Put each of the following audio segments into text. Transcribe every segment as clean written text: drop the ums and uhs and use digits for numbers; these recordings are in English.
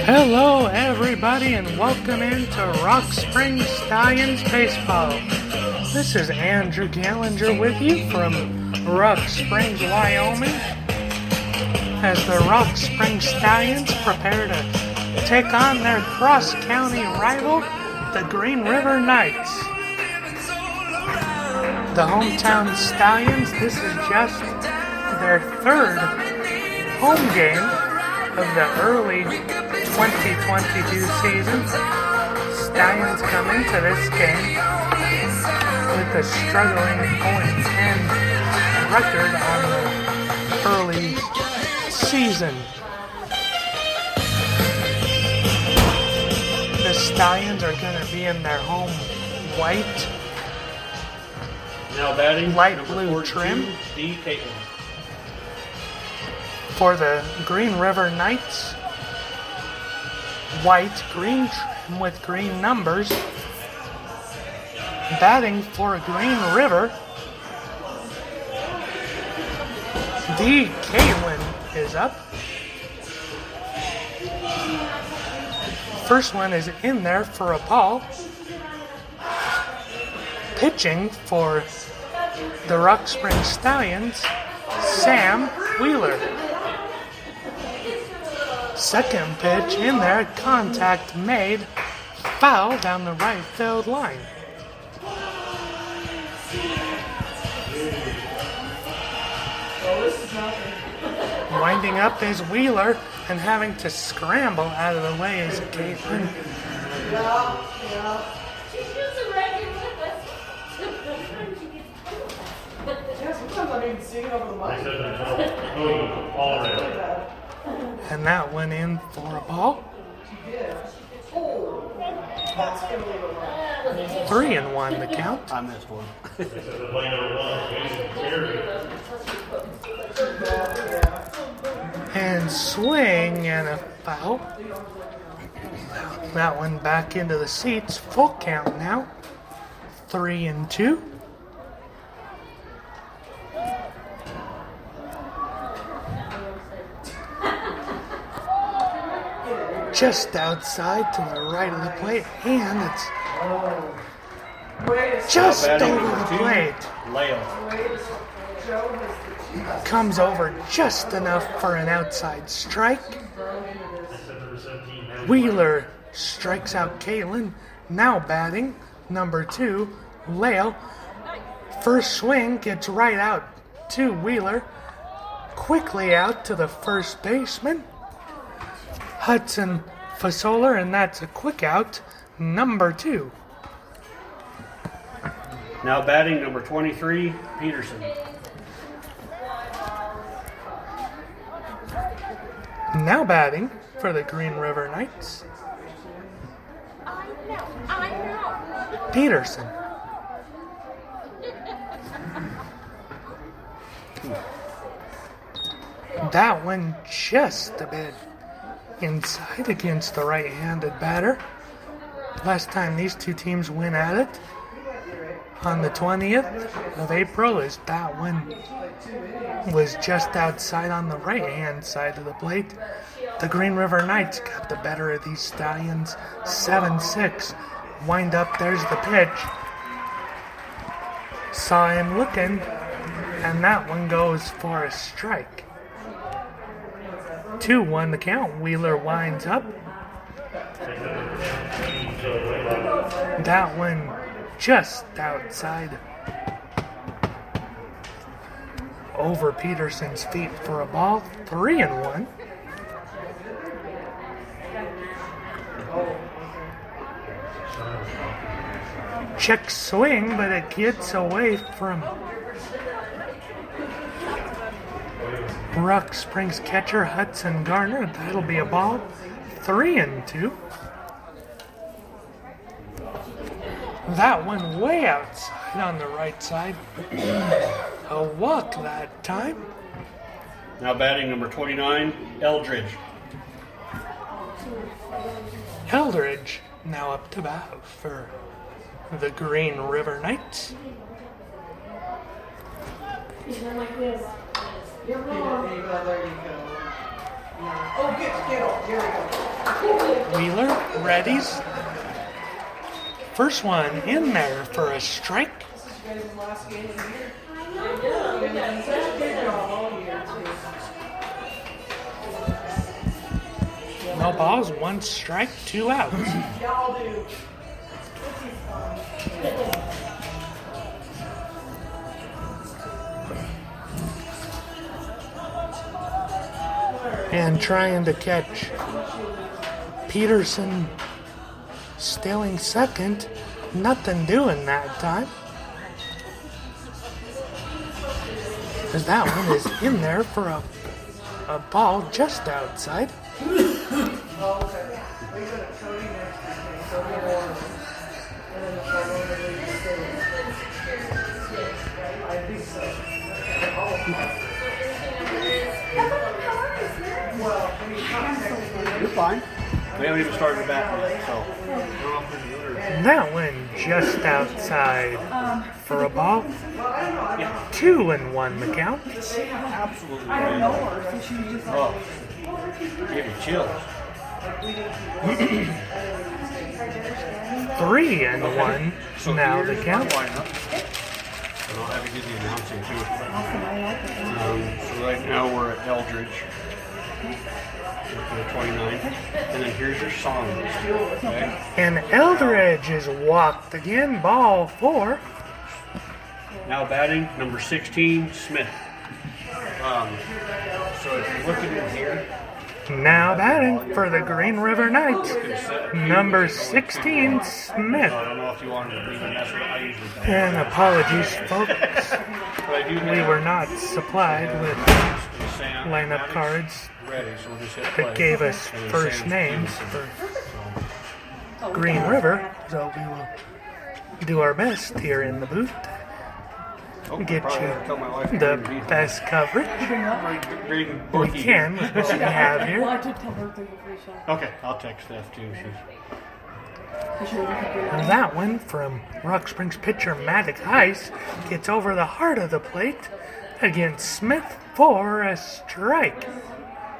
Hello everybody and welcome into Rock Springs Stallions Baseball. This is Andrew Gallinger with you from Rock Springs, Wyoming, as the Rock Springs Stallions prepare to take on their cross-county rival, the Green River Knights. The hometown Stallions, this is just their third home game of the early 2022 season. Stallions come into this game with a struggling .10 record on the early season. The Stallions are going to be in their home white, now batting, light blue trim. D. Caitlin. For the Green River Knights, white, green trim with green numbers. Batting for Green River, the Caitlin is up. First one is in there for a ball. Pitching for the Rock Springs Stallions, Sam Wheeler. Second pitch in there, contact made, foul down the right field line. Winding up is Wheeler, and having to scramble out of the way is Caitlin. And that went in for a ball. 3-1 the count. I missed one. And swing and a foul. That one back into the seats. Full count now. 3-2. Just outside to the right of the plate, and it's just over the plate. Comes over just enough for an outside strike. Wheeler strikes out Caitlin. Now batting, number 2, Lale. First swing gets right out to Wheeler. Quickly out to the first baseman, Hudson Fasoler, and that's a quick out, number 2. Now batting, number 23, Peterson. Now batting for the Green River Knights, Peterson. That one just a bit inside against the right-handed batter. Last time these two teams went at it on the 20th of April is that one was just outside on the right-hand side of the plate. The Green River Knights got the better of these Stallions 7-6. Wind up, there's the pitch. Saw him looking, and that one goes for a strike. 2-1 the count. Wheeler winds up. That one just outside. Over Peterson's feet for a ball. 3-1. Check swing, but it gets away from Rock Springs catcher Hudson Garner. That'll be a ball. 3-2. That one way outside on the right side. A walk that time. Now batting, number 29, Eldridge. Eldridge now up to bat for the Green River Knights. He's done like this. You're There you wrong. go, there you go. Yeah. Oh, get off. Here we go. Wheeler readies. First one in there for a strike. No balls, one strike, 2 outs. And trying to catch Peterson stealing second. Nothing doing that time. Because that one is in there for a ball just outside. You're fine. We haven't even started the bat yet, so. That one just outside for a ball. 2-1 the count. Absolutely. I don't know her, so she just. Oh. Give me chills. 3-1 So now the here's count. my lineup. And I'll have to get the announcing too. So right now we're at Eldridge. For the 29th. And then here's your song. Okay? And Eldridge is walked again, ball 4. Now batting, number 16, Smith. So if you're looking in here, Now batting for the Green River Knights, number 16, Smith. I don't know if you wanted to leave it. That's what I usually do. And apologies, folks. But I do We were not supplied with Sam lineup cards ready, so we'll just hit that play. gave us And then first Sam's names in. for Green River, so we will do our best here in the booth. Oh, Get probably you gotta tell my wife the to be- best coverage Green we bookie. can with what we have Well, here. I did tell her to take a free shot. Okay, I'll text Steph too. She's And that one from Rock Springs pitcher Maddox Heiss gets over the heart of the plate against Smith for a strike.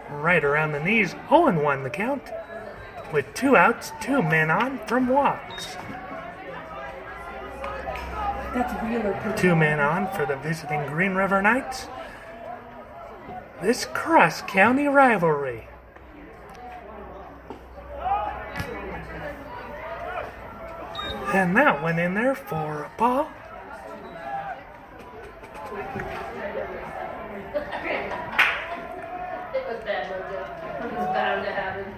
Right around the knees, 0-1 the count. With 2 outs, 2 men on from walks. That's Wheeler. 2 men on for the visiting Green River Knights. This cross-county rivalry. And that went in there for a ball. It was bad, Mojo. It was bound to happen.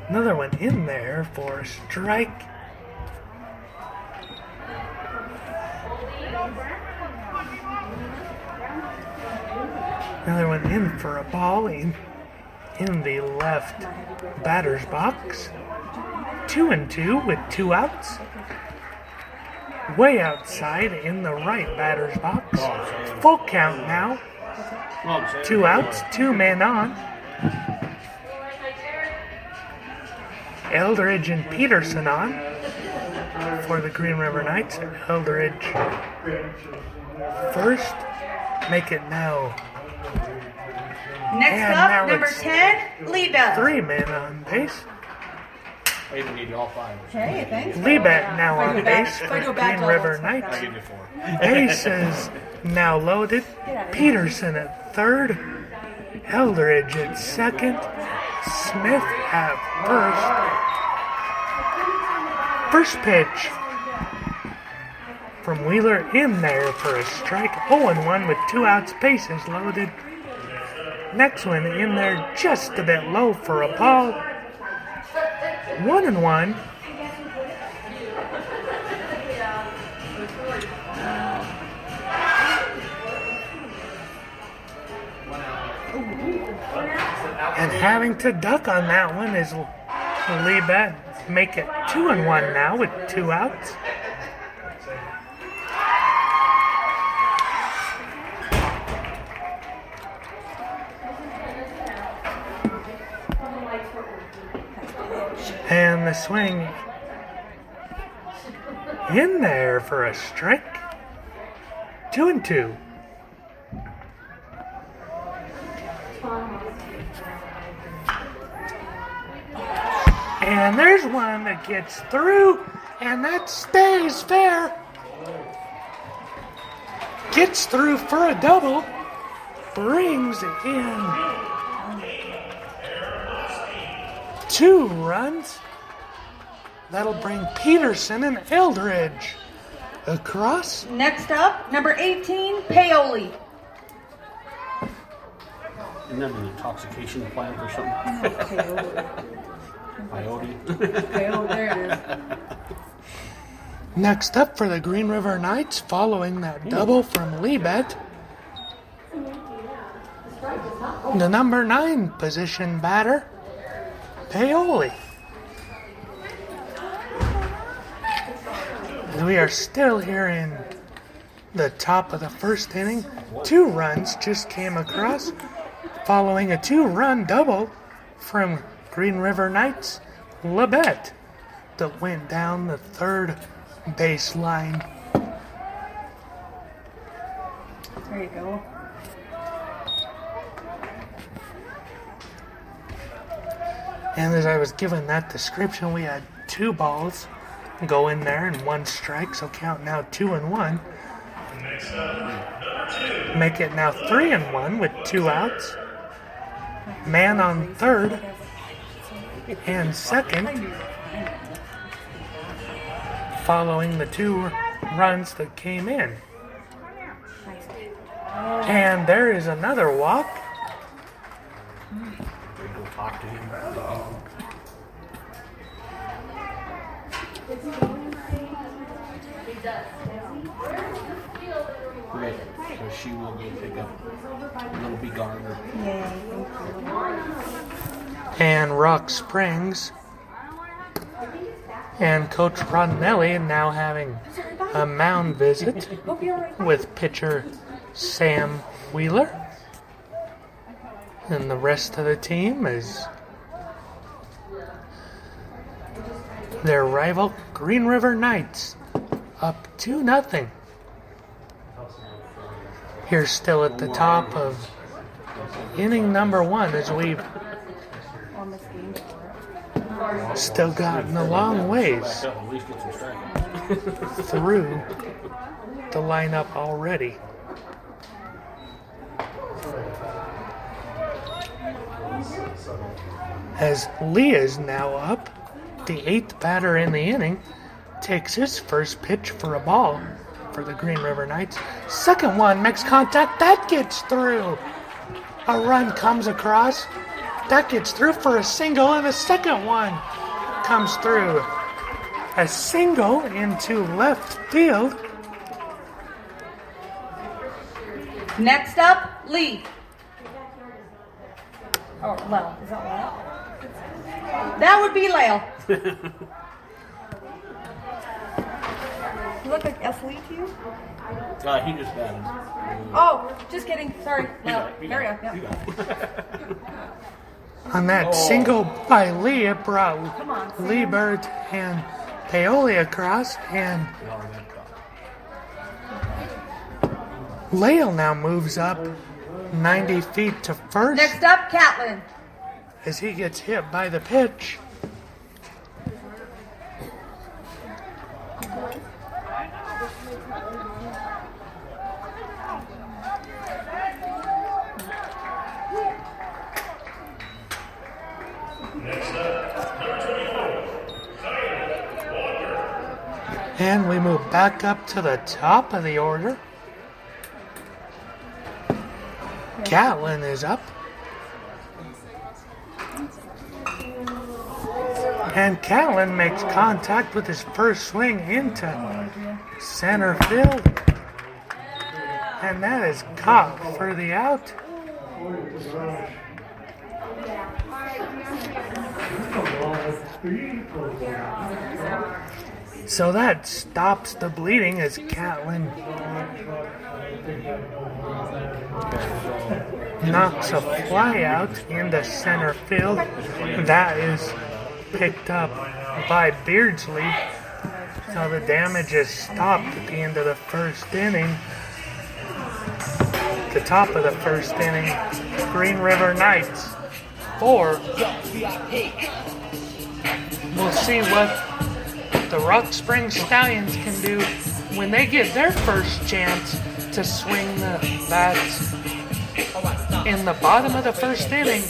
Another one in there for a strike. Another one in for a ball in the left batter's box. 2-2 with 2 outs. Way outside in the right batter's box. Full count now. 2 outs, 2 men on. Eldridge and Peterson on for the Green River Knights. Eldridge first. Make it now Next And up, now number it's 10, Liebet. 3 men on base. I even need all 5. Okay, thanks. Liebet now on do a bad- base if for I do a bad Green job, River I'll expect Knights. I give you 4. Base is now loaded. Peterson at third. Eldridge at second. Smith at first. First pitch from Wheeler in there for a strike. 0-1 with 2 outs. Base is loaded. Next one in there just a bit low for a ball. 1-1. And having to duck on that one is Liebet. Make it 2-1 now with 2 outs. And the swing in there for a strike. 2-2. And there's one that gets through, and that stays fair. Gets through for a double, brings in 2 runs. That'll bring Peterson and Eldridge across. Next up, number 18, Paoli. Isn't that an intoxication plant or something? Coyote. Paoli, there it is. Next up for the Green River Knights, following that double from Libet, the number 9 position batter, Paoli. And we are still here in the top of the first inning. 2 runs just came across, following a 2-run double from Green River Knights, Libet, that went down the third baseline. There you go. And as I was given that description, we had 2 balls go in there and 1 strike, so count now 2-1. Make it now 3-1 with 2 outs. Man on third and second, following the 2 runs that came in. And there is another walk. Go talk to him. Okay, so she will go pick up little B. Garner. And Rock Springs and Coach Rodinelli now having a mound visit with pitcher Sam Wheeler. And the rest of the team is their rival Green River Knights up 2-0. Here still at the top of inning number 1 as we've still gotten a long ways At least get some strike. through the lineup already. As Lee is now up, the 8th batter in the inning takes his first pitch for a ball for the Green River Knights. Second one makes contact. That gets through. A run comes across. That gets through for a single, and the second one comes through. A single into left field. Next up, Lee. Oh, Lyle. Is that Lyle? That would be Lyle. You look like S. Lee to you? He just batted. Oh, just kidding. Sorry. Lyle. You There got we it. go. You got it. On that single by Lee, it brought Come on, Sam. Liebert and Paoli across, and Lale now moves up 90 feet to first Next up, Catlin. as he gets hit by the pitch. And we move back up to the top of the order. Catlin is up. And Catlin makes contact with his first swing into center field. And that is caught for the out. So that stops the bleeding as Catlin knocks a fly out into center field. That is picked up by Beardsley. So the damage is stopped at the end of the first inning. The top of the first inning, Green River Knights 4. We'll see what the Rock Springs Stallions can do when they get their first chance to swing the bats in the bottom of the first inning.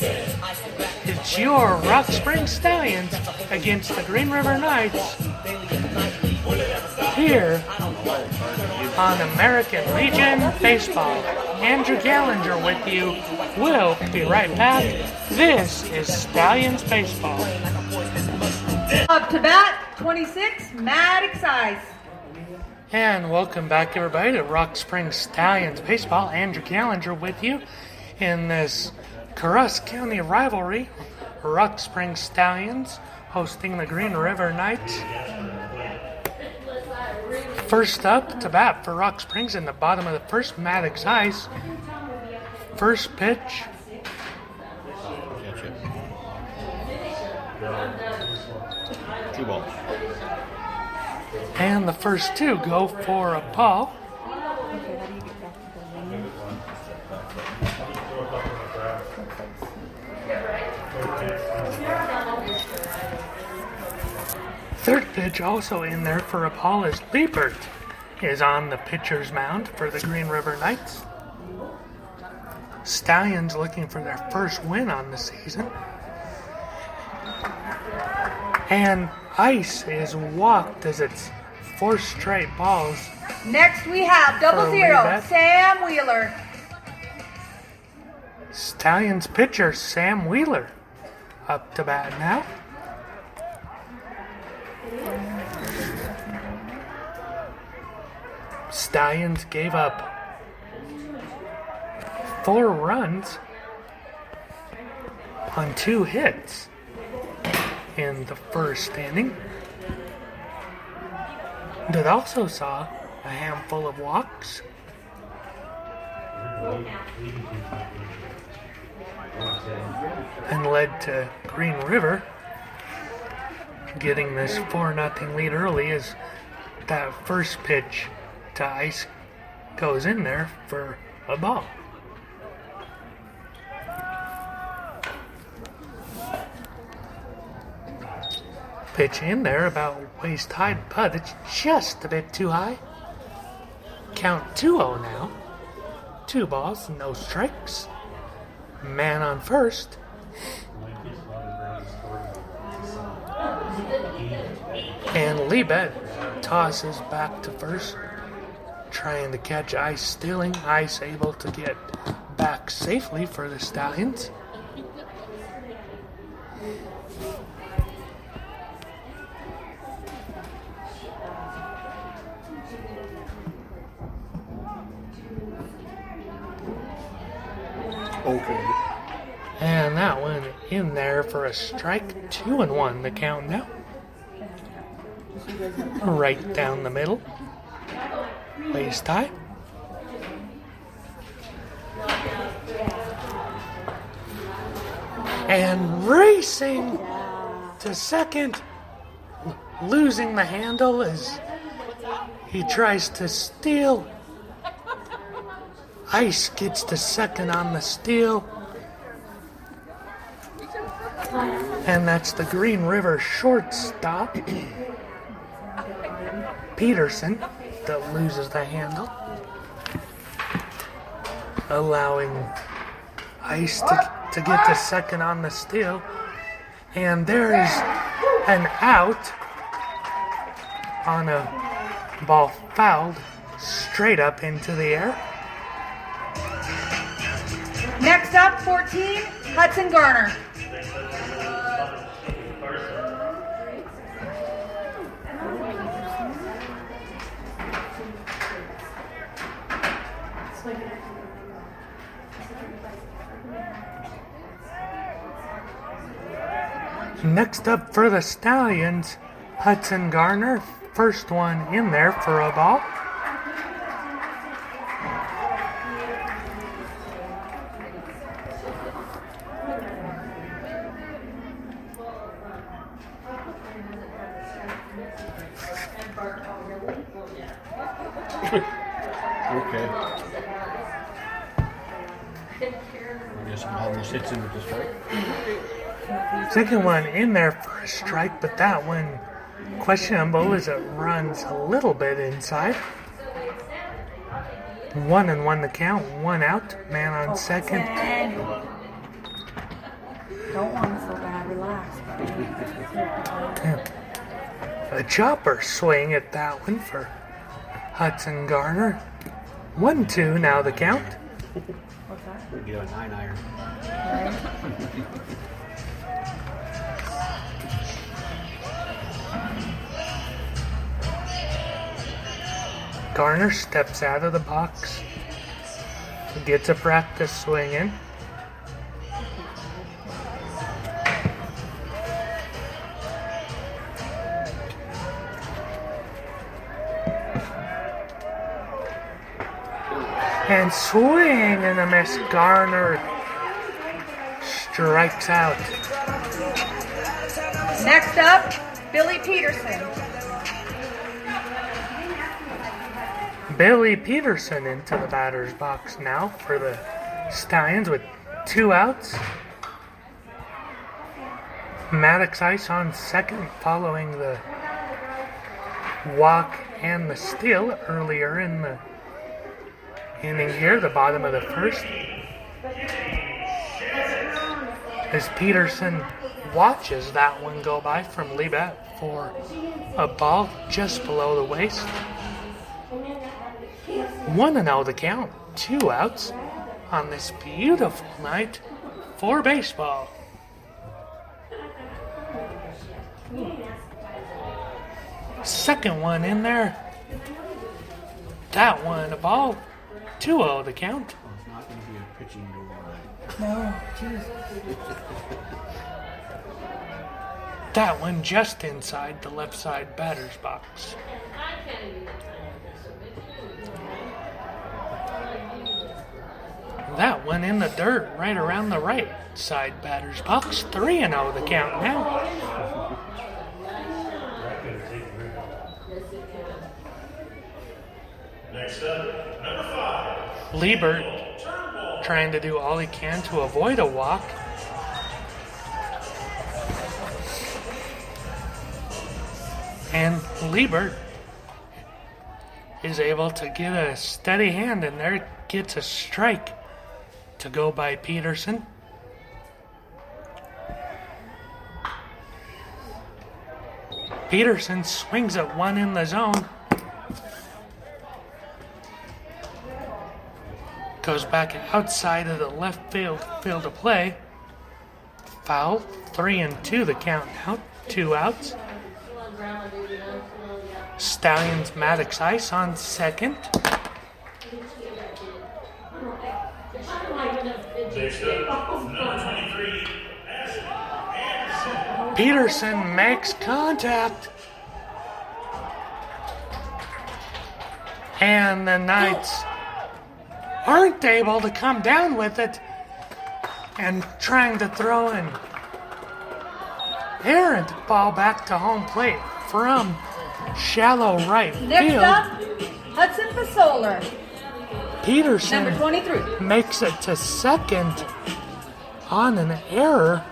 It's your Rock Springs Stallions against the Green River Knights here on American Legion Baseball. Andrew Gallinger with you. We'll be right back. This is Stallions Baseball. Up to bat, 26, Maddox Ice. And welcome back, everybody, to Rock Springs Stallions Baseball. Andrew Gallinger with you in this Caruth County rivalry. Rock Springs Stallions hosting the Green River Knights. First up to bat for Rock Springs in the bottom of the first, Maddox Ice. First pitch. Catch it. 2 balls. And the first 2 go for a ball. Third pitch also in there for a ball as Liebert is on the pitcher's mound for the Green River Knights. Stallions looking for their first win on the season. And Ice is walked as it's 4 straight balls. Next we have double For zero, Liebert. Sam Wheeler. Stallions pitcher Sam Wheeler up to bat now. Stallions gave up 4 runs on 2 hits in the first inning. That also saw a handful of walks. And led to Green River getting this 4-0 lead early as that first pitch to Ice goes in there for a ball. Pitch in there about waist high, but it's just a bit too high. Count 2-0 now. 2 balls, no strikes. Man on first. And Liebert tosses back to first, trying to catch Ice stealing. Ice able to get back safely for the Stallions. Okay. And that one in there for a strike. 2-1 the count now. Right down the middle. Waist high. And racing to second. Losing the handle as he tries to steal. Ice gets to second on the steal. And that's the Green River shortstop, Peterson, that loses the handle, allowing Ice to get to second on the steal. And there's an out on a ball fouled straight up into the air. Next up, 14, Hudson Garner. Next up for the Stallions, Hudson Garner, first one in there for a ball. Okay. I guess I'm all Just hits him with the strike. Second one in there for a strike, but that one questionable as it runs a little bit inside. 1-1 the count, 1 out, man on second. Don't want to so bad. Relax. A chopper swing at that one for Hudson Garner. 1-2 now the count. What's that? We get a 9-iron. Garner steps out of the box. Gets a practice swing in. And swing and a miss. Garner strikes out. Next up, Billy Peterson. Billy Peterson into the batter's box now for the Stallions with 2 outs. Maddox Ice on second following the walk and the steal earlier in the inning here, the bottom of the first. As Peterson watches that one go by from Libet for a ball just below the waist. 1-0 the count, 2 outs on this beautiful night for baseball. Second one in there. That one a ball, 2-0 the count. Well, it's not going to be a pitching duel. No, jeez. That one just inside the left side batter's box. That one in the dirt right around the right side batter's box. 3-0 the count now. Next up, number 5. Liebert trying to do all he can to avoid a walk. And Liebert is able to get a steady hand in there, gets a strike to go by Peterson. Peterson swings at one in the zone. Goes back outside of the left field of play. Foul. 3-2 the count now. 2 outs. Stallions Maddox Ice on second. Next up, number 23, Peterson makes contact. And the Knights aren't able to come down with it and trying to throw an errant ball back to home plate from shallow right Next field. up, Hudson Fasola, Peterson number 23. makes it to second on an error.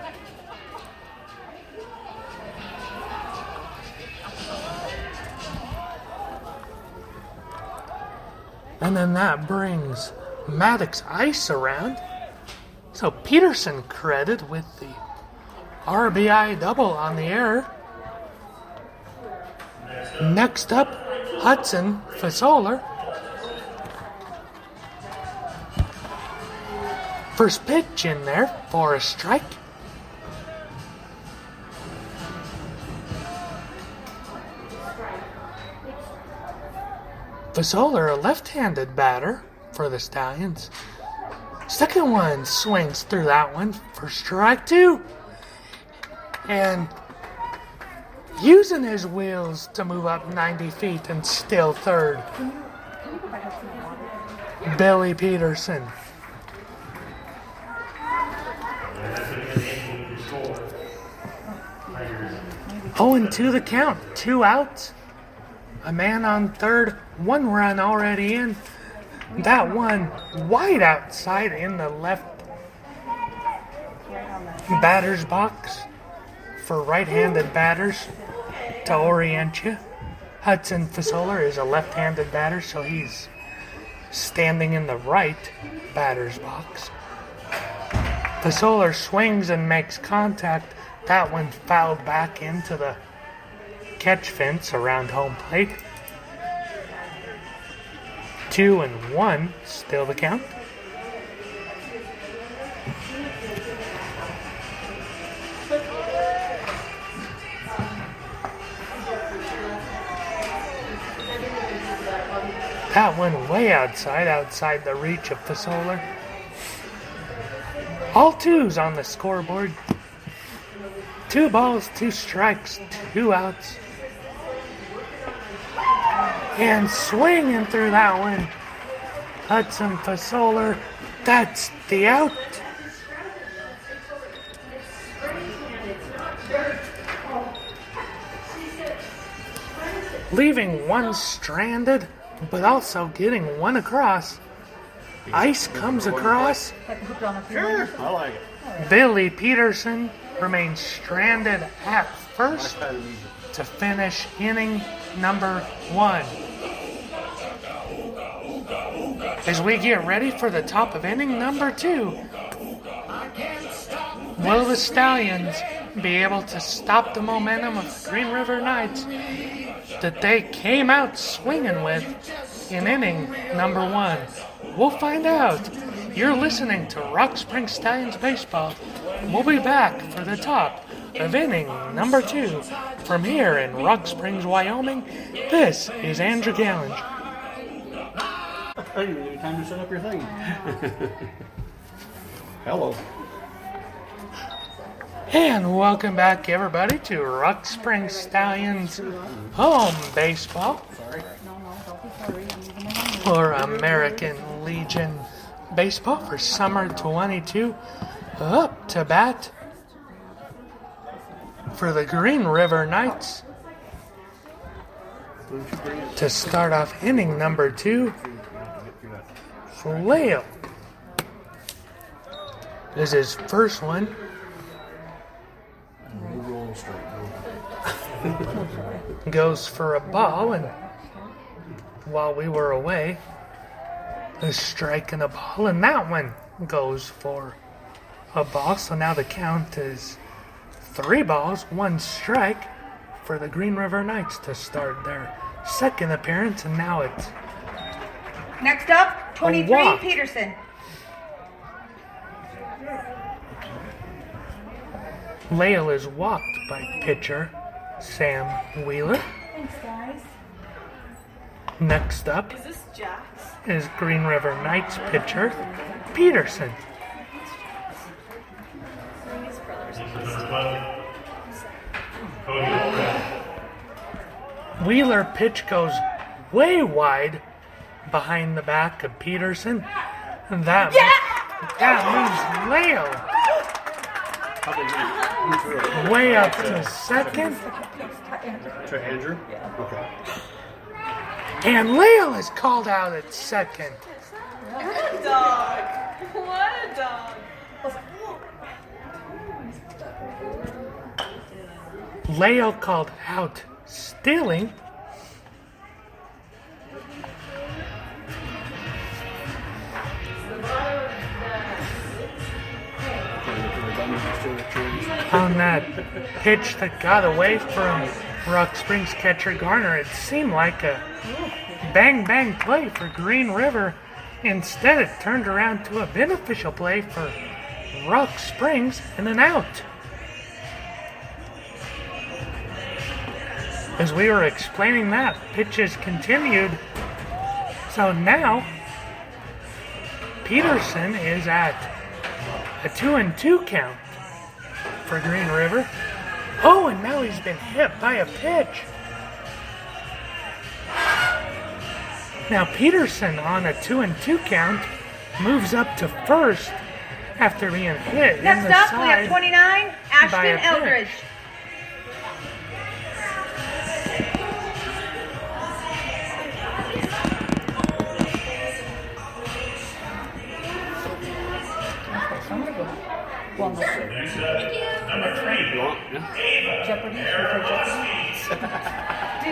And then that brings Maddox Ice around. So Peterson credited with the RBI double on the error. Next up, Hudson Fasola. First pitch in there for a strike. Fasola, a left-handed batter for the Stallions. Second one swings through that one for strike 2. And using his wheels to move up 90 feet and still third. Billy Peterson. And 2 the count, 2 outs. A man on third, 1 run already in. That one wide outside in the left batter's box for right-handed batters to orient you. Hudson Fasola is a left-handed batter, so he's standing in the right batter's box. Fasola swings and makes contact. That one fouled back into the catch fence around home plate. 2-1, still the count. That one way outside the reach of Fasola. All twos on the scoreboard. 2 balls, 2 strikes, 2 outs. And swinging through that one, Hudson Fasola. That's the out. Leaving one stranded, but also getting one across. Ice comes across. Like hooked on a few. Sure, I like it. Billy Peterson remains stranded at first Nice pattern. to finish inning number 1. As we get ready for the top of inning number 2, will the Stallions be able to stop the momentum of the Green River Knights that they came out swinging with in inning number 1? We'll find out. You're listening to Rock Springs Stallions Baseball. We'll be back for the top of inning number 2 from here in Rock Springs, Wyoming. This is Andrew Gallenge. I didn't even have time to set up your thing. Hello. And welcome back, everybody, to Rock Springs Stallions home baseball, No, don't be sorry. I'm using my hand. or American Legion baseball for summer 22. Up to bat for the Green River Knights to start off inning number 2. Leo is his first one. Roll straight. Goes for a ball, and while we were away, a strike and a ball, and that one goes for a ball. So now the count is 3 balls, 1 strike for the Green River Knights to start their second appearance, and now it's Next up, 23, walk. Peterson. Lale is walked by pitcher Sam Wheeler. Thanks, guys. Next up Is this Jax? is Green River Knights pitcher Peterson. His brother's Number 11. Cody Albright. Wheeler pitch goes way wide behind the back of Peterson. And that moves Lale How big is it? Who threw it? way up to second. To Andrew? Okay. And Lale is called out at second. What a dog! What a dog! Lale called out stealing. On that pitch that got away from Rock Springs catcher Garner, it seemed like a bang play for Green River. Instead, it turned around to a beneficial play for Rock Springs and an out. As we were explaining that, pitches continued. So now, Peterson is at a 2-2 count for Green River. Oh, and now he's been hit by a pitch. Now Peterson on a 2-2 count moves up to first after being hit in Next the up, we have side 29, by a Ashton pitch. Eldridge. Well, no. Next up, number 3. You want? Yeah. Jeopardy. Should we play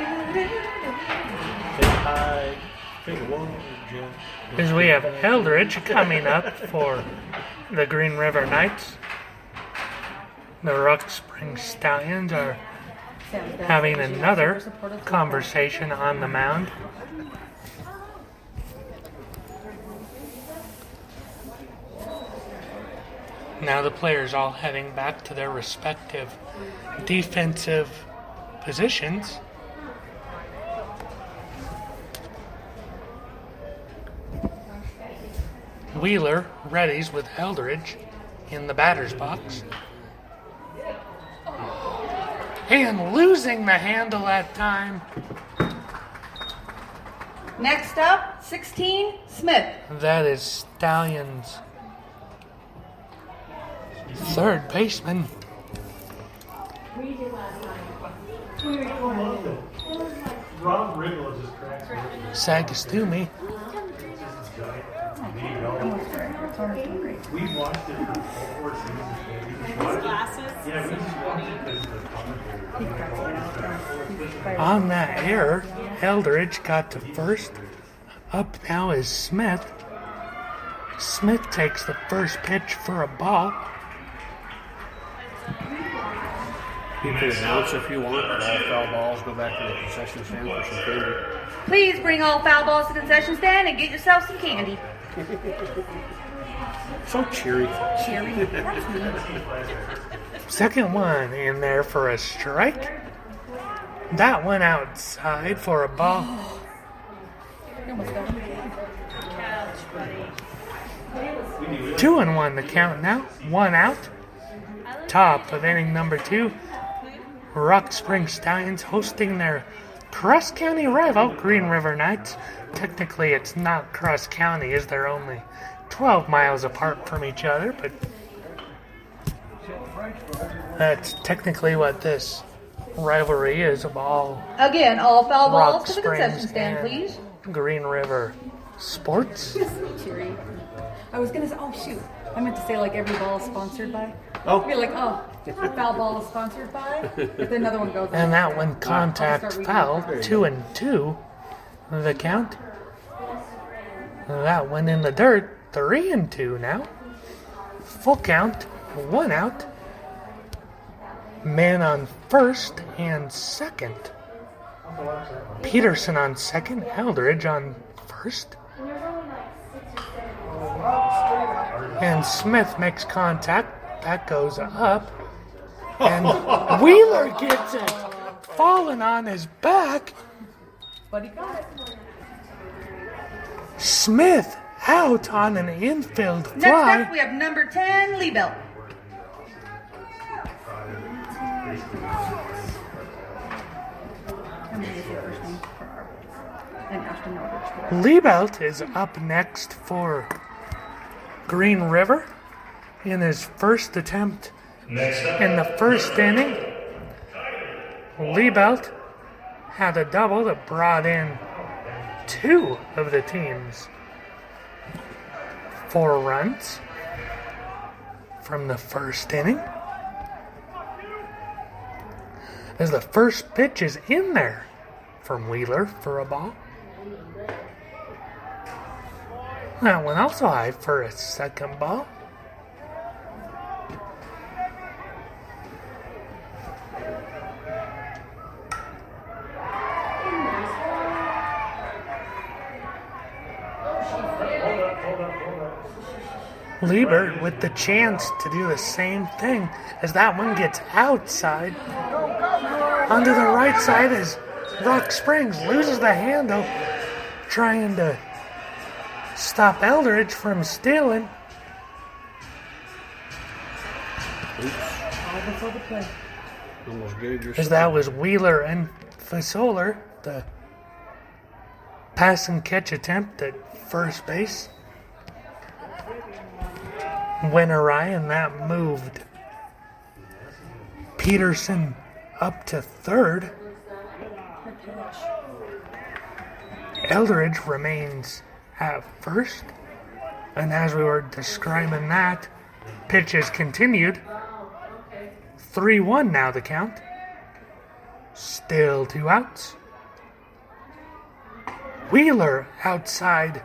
Jeopardy? Take a high. Take a one. As we have Eldridge coming up for the Green River Knights. The Rock Springs Stallions are having another conversation on the mound. Now the players all heading back to their respective defensive positions. Wheeler readies with Eldridge in the batter's box. And losing the handle that time. Next up, 16, Smith. That is Stallions' third baseman. Rob Riggle just cracked me. Sagastumi. We watched it for all 4 seasons. Glasses. Yeah, we just watched it because the commentary. On that error, Eldridge got to first. Up now is Smith. Smith takes the first pitch for a ball. You can announce if you want, but all foul balls go back to the concession stand for some candy. Please bring all foul balls to the concession stand and get yourself some candy. So cheery. Cheery. That's me. Second one in there for a strike. That one outside for a ball. You almost got him. 2-1 the count now. 1 out. Top of inning number 2. Rock Springs Stallions hosting their Cross County rival, Green River Knights. Technically, it's not Cross County, as they're only 12 miles apart from each other, but that's technically what this rivalry is of all Again, all foul balls Rock to the concession Springs stand, and please. Green River sports. Cheery. I was gonna say, oh shoot, I meant to say like every ball is sponsored by. Oh. Be like, oh, foul ball is sponsored by. But then another one goes. And that one contact foul, 2-2 the count. That one in the dirt, 3-2 now. Full count, 1 out. Man on first and second. Peterson on second, Eldridge on first. And Smith makes contact. That goes up. And Wheeler gets it. Falling on his back. But he got it. Smith out on an infield Next up, fly. we have number 10, Liebelt. I'm gonna use your first name for our and Ashton Eldridge. Liebelt is up next for Green River in his first attempt Next up, in the first inning. Liebelt had a double that brought in 2 of the team's 4 runs from the first inning. As the first pitch is in there from Wheeler for a ball. That one also high for a second ball. Liebert with the chance to do the same thing as that one gets outside. Onto the right side as Rock Springs loses the handle, trying to stop Eldridge from stealing. All before the play. Almost gave your As that was Wheeler and Fasoler, the pass and catch attempt at first base went awry, and that moved Peterson up to third. Eldridge remains at first, and as we were describing that, Pitch is continued. 3-1 now the count. Still 2 outs. Wheeler outside.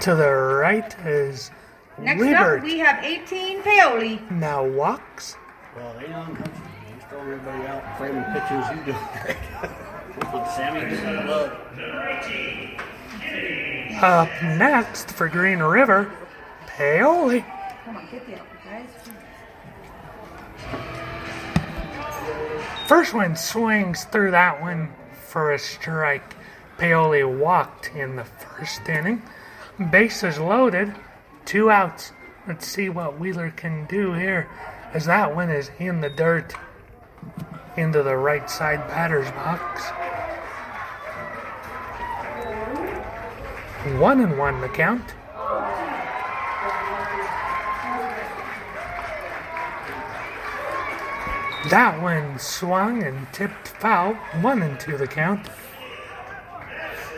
To the right is Next Liebert. up, we have 18 Paoli. Now walks. Well, they don't country. He's throwing everybody out, framing pitches. He's doing great. Sammy doesn't look. Up next for Green River, Paoli. Come on, get the out, guys. First one swings through that one for a strike. Paoli walked in the first inning. Bases loaded, 2 outs. Let's see what Wheeler can do here, as that one is in the dirt into the right side batter's box. 1-1 the count. That one swung and tipped foul. 1-2 the count.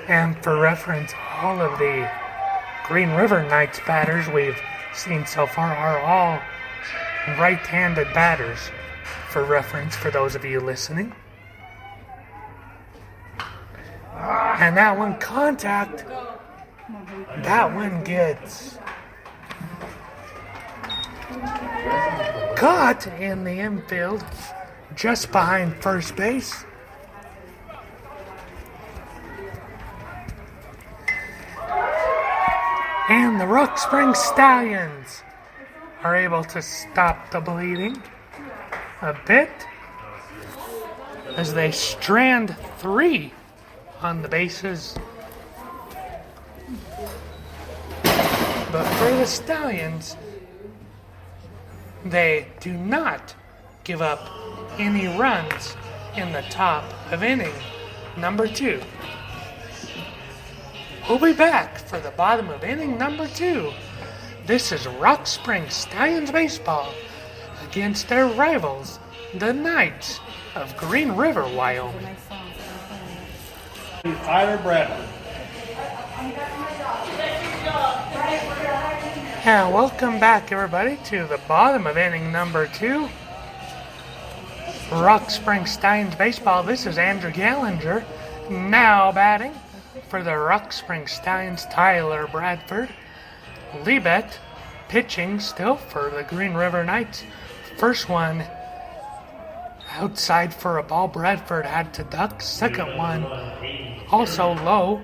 And for reference, all of the Green River Knights batters we've seen so far are all right-handed batters, for reference for those of you listening. And that one contact. That one gets caught in the infield just behind first base. And the Rock Springs Stallions are able to stop the bleeding a bit as they strand 3 on the bases. But for the Stallions, they do not give up any runs in the top of inning number 2. We'll be back for the bottom of inning number 2. This is Rock Springs Stallions baseball against their rivals, the Knights of Green River, Wyoming. Tyler Bradford. And welcome back, everybody, to the bottom of inning number 2. Rock Springs Stallions baseball. This is Andrew Gallinger now batting for the Rock Springs Stallions. Tyler Bradford. Libet pitching still for the Green River Knights. First one outside for a ball. Bradford had to duck. Second one also low,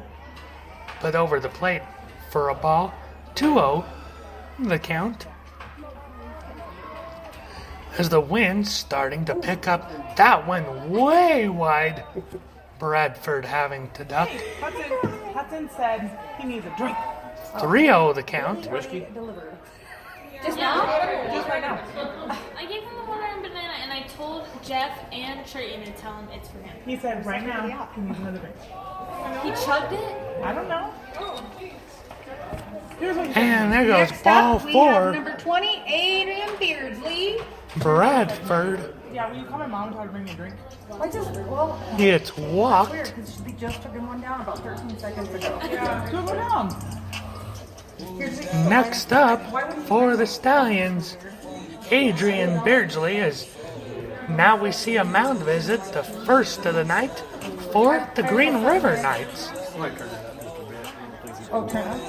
but over the plate for a ball. 2-0 the count. As the wind's starting to pick up, that one way wide. Bradford having to duck. Hudson said he needs a drink. 3-0 the count. Whiskey? Delivered. Just now? Just right now. I gave him a water and banana, and I told Jeff and Trayton to tell him it's for him. He said right now he needs another drink. He chugged it. I don't know. Here's what he And there goes Next ball up, we have 4. number 20, Adrian Beardsley. Bradford Yeah, will you call my mom and tell her to bring me a drink? I just, well, gets weird, walked. because we just took him one down about 13 seconds ago. Yeah, go down. Next up for the Stallions, Adrian Beardsley. Is now we see a mound visit, the first of the night for the Green River Knights. I might turn that up just a bit. Oh, turn up.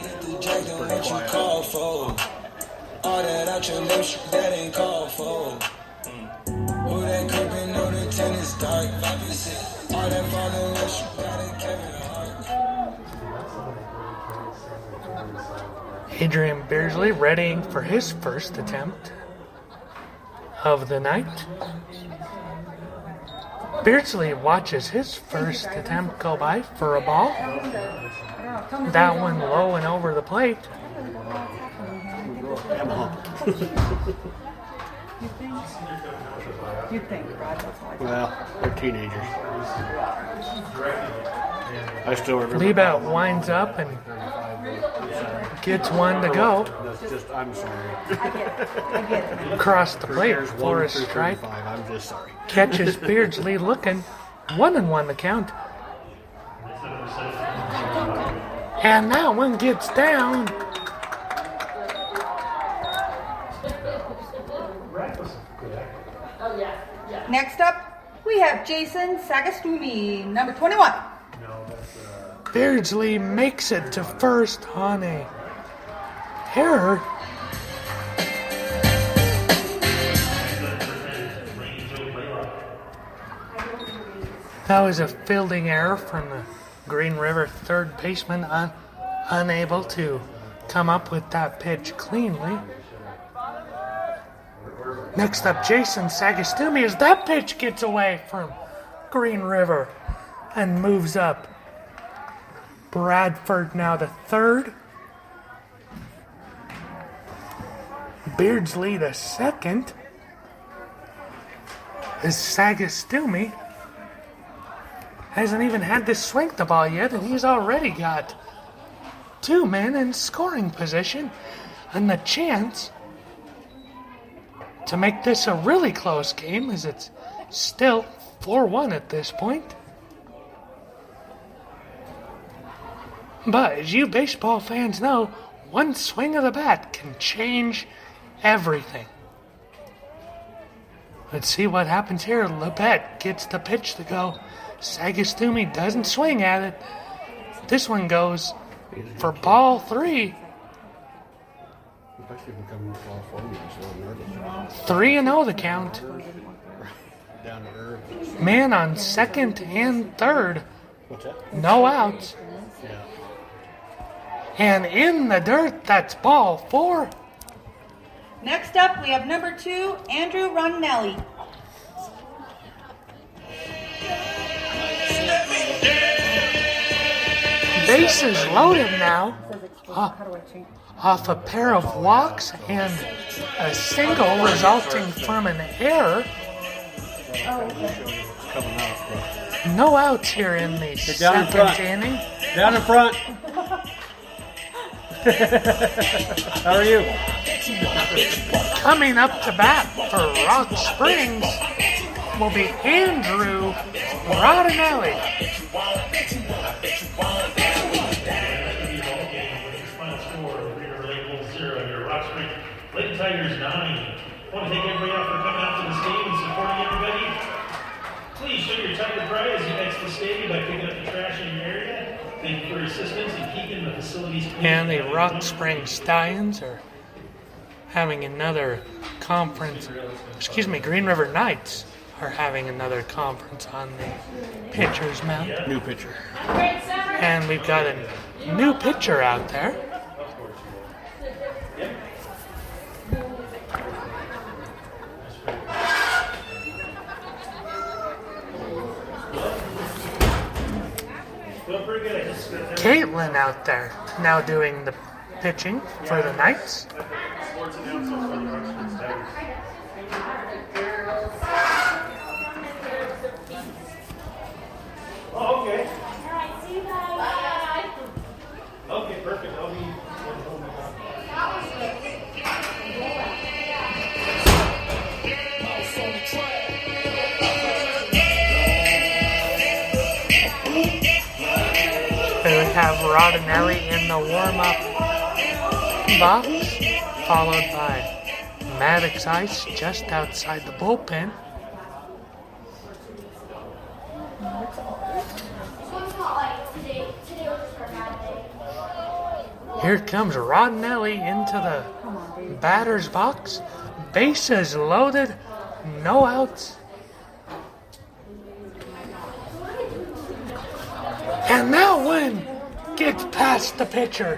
Pretty quiet. All that out your lips, that ain't called for. Who that creeping on the tennis dark? All that falling with you, gotta Kevin Hart. Adrian Beardsley readying for his first attempt of the night. Beardsley watches his first attempt go by for a ball. That one low and over the plate. You think, Brad, that's all I think. Well, they're teenagers. I still remember. Liebert winds up and gets one to go. That's just, I'm sorry. I get it. Across the plate Here's for a 1 through strike. 35. I'm just sorry. Catches Beardsley looking. 1-1 the count. And that one gets down. Rat was good. Next up, we have Jason Sagastumi, number 21. No, that's Beardsley makes it to first on a error. That was a fielding error from the Green River third baseman, unable to come up with that pitch cleanly. Next up, Jason Sagastumi, as that pitch gets away from Green River and moves up. Bradford now to third. Beardsley to second. As Sagastumi hasn't even had to swing the ball yet, and he's already got two men in scoring position and the chance to make this a really close game, as it's still 4-1 at this point. But as you baseball fans know, one swing of the bat can change everything. Let's see what happens here. Labette gets the pitch to go. Sagastumi doesn't swing at it. This one goes for ball 3. 3-0 the count. Man on second and third. No outs. And in the dirt, that's ball 4. Next up, we have number 2, Andrew Ronelli. Bases loaded now. Off a pair of walks and a single resulting from an error. No outs here in the second inning. Down in front. How are you? Coming up to bat for Rock Springs will be Andrew Rodinelli. final score of the Green River Lake Bulls 0 here. Rock Spring Lake Tigers 9. I want to thank everybody out for coming out to the stadium and supporting everybody. Please show your Tiger pride as you exit the stadium by picking up the trash in your area. Thank you for your assistance in keeping the facilities clean. And the Rock Springs Stallions are having another conference. Green River Knights are having another conference on the pitcher's mound. New pitcher. And we've got a new pitcher out there. Caitlin out there now doing the pitching for the Knights. Sports announcer for the Rock Springs Tigers. Oh, okay. Okay, perfect. I'll be. They have Rodinelli in the warm-up box, followed by Maddox Ice just outside the bullpen. Here comes Rodinelli into the batter's box. Bases loaded, no outs. And that one gets past the pitcher.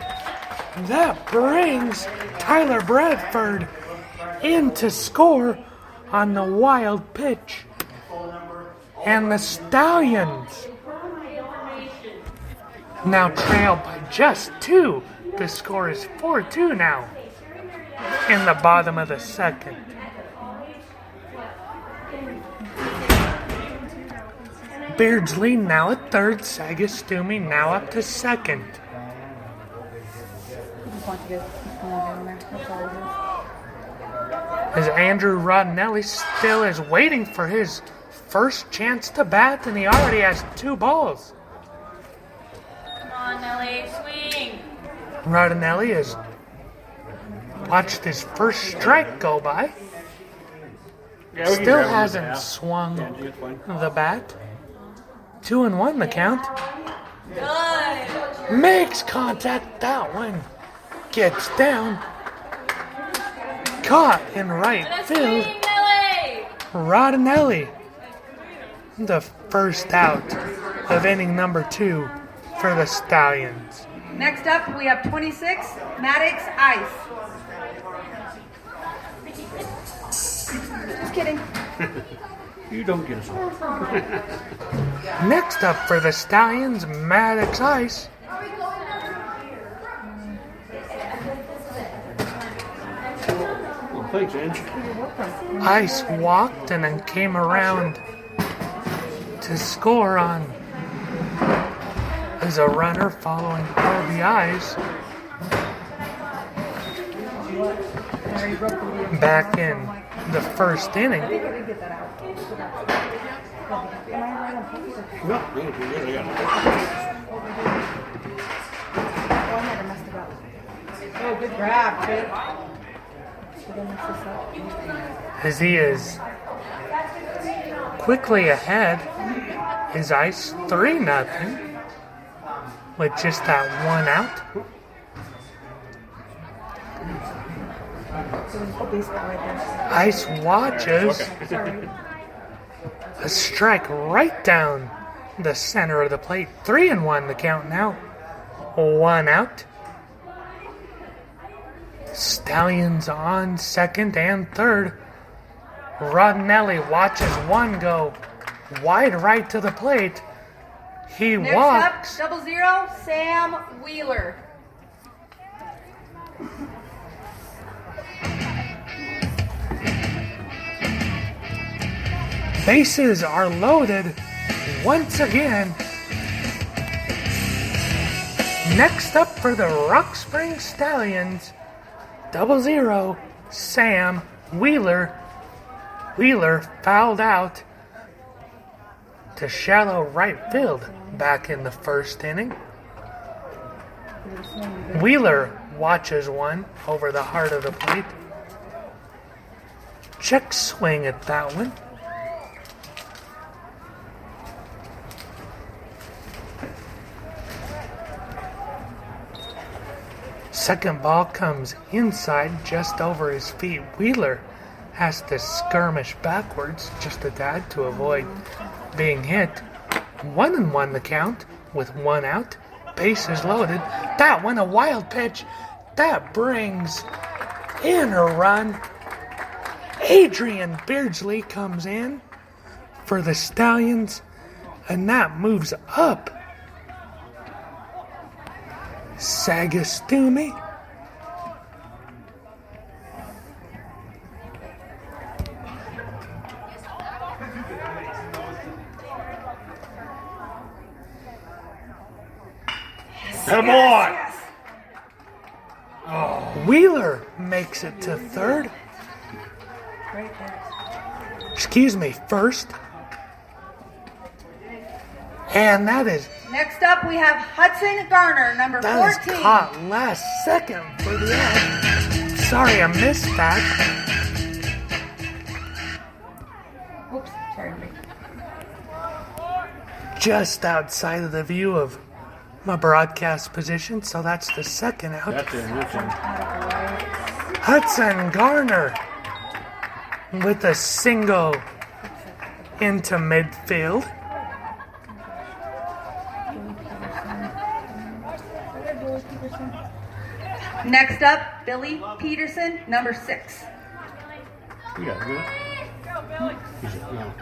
That brings Tyler Bradford in to score on the wild pitch. And the Stallions now trail by just 2. The score is 4-2 now in the bottom of the second. Beardsley now at third, Sagastumi now up to second. As Andrew Rodinelli still is waiting for his first chance to bat, and he already has 2 balls. Come on, Nelly, swing. Rodinelli is Watched his first strike go by. Yeah, we can Still grab him in hasn't half. swung Yeah, it's fine. the bat. 2-1 the count. Good. Makes contact. That one gets down. Caught in right Let's field. swing, Nelly! Rodinelli. The first out of inning number 2 for the Stallions. Next up, we have 26, Maddox Ice. Just kidding. You don't get us all. Next up for the Stallions, Maddox Ice. Well, thanks, Ange. Ice walked and then came around to score on as a runner following RBIs. Back in the first inning. No, you're good. I got it. Oh, good grab, kid. As he is quickly ahead, his Ice 3-0 with just that one out. Ice watches a strike right down the center of the plate. 3-1 the count now. 1 out. Stallions on second and third. Rodinelli watches one go wide right to the plate. He Next walks. up, 0-0, Sam Wheeler. Bases are loaded once again. Next up for the Rock Spring Stallions, 0-0, Sam Wheeler. Wheeler fouled out to shallow right field back in the first inning. Wheeler watches one over the heart of the plate. Check swing at that one. Second ball comes inside just over his feet. Wheeler has to skirmish backwards just a tad to avoid being hit. 1-1 the count with 1 out. Bases loaded. That one a wild pitch. That brings in a run. Adrian Beardsley comes in for the Stallions, and that moves up Sagastumi. Come on! Wheeler makes it to third. Excuse me, first. And that is Next up, we have Hudson Garner, number that is 14. caught last second for the out. Sorry, I missed that. Oops, sorry. Just outside of the view of my broadcast position, so that's the second out. That's it. That's it. Hudson Garner with a single into midfield. Next up, Billy Peterson, number 6. You got it.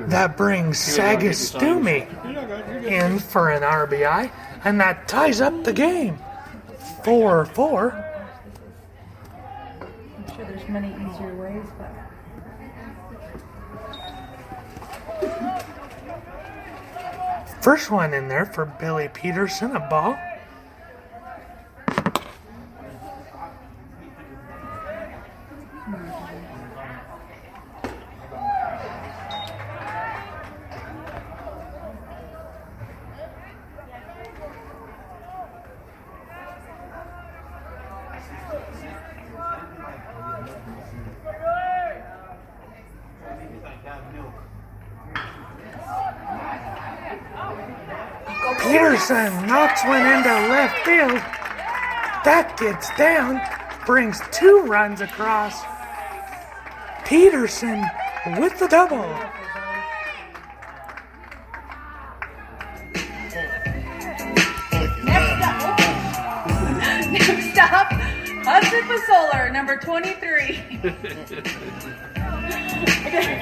That brings Sagastumi in for an RBI, and that ties up the game. 4-4. I'm sure there's many easier ways, but First one in there for Billy Peterson, a ball. Peterson knocks one into left field. That gets down, brings 2 runs across. Peterson with the double. Next up, Hudson Fasola, number 23.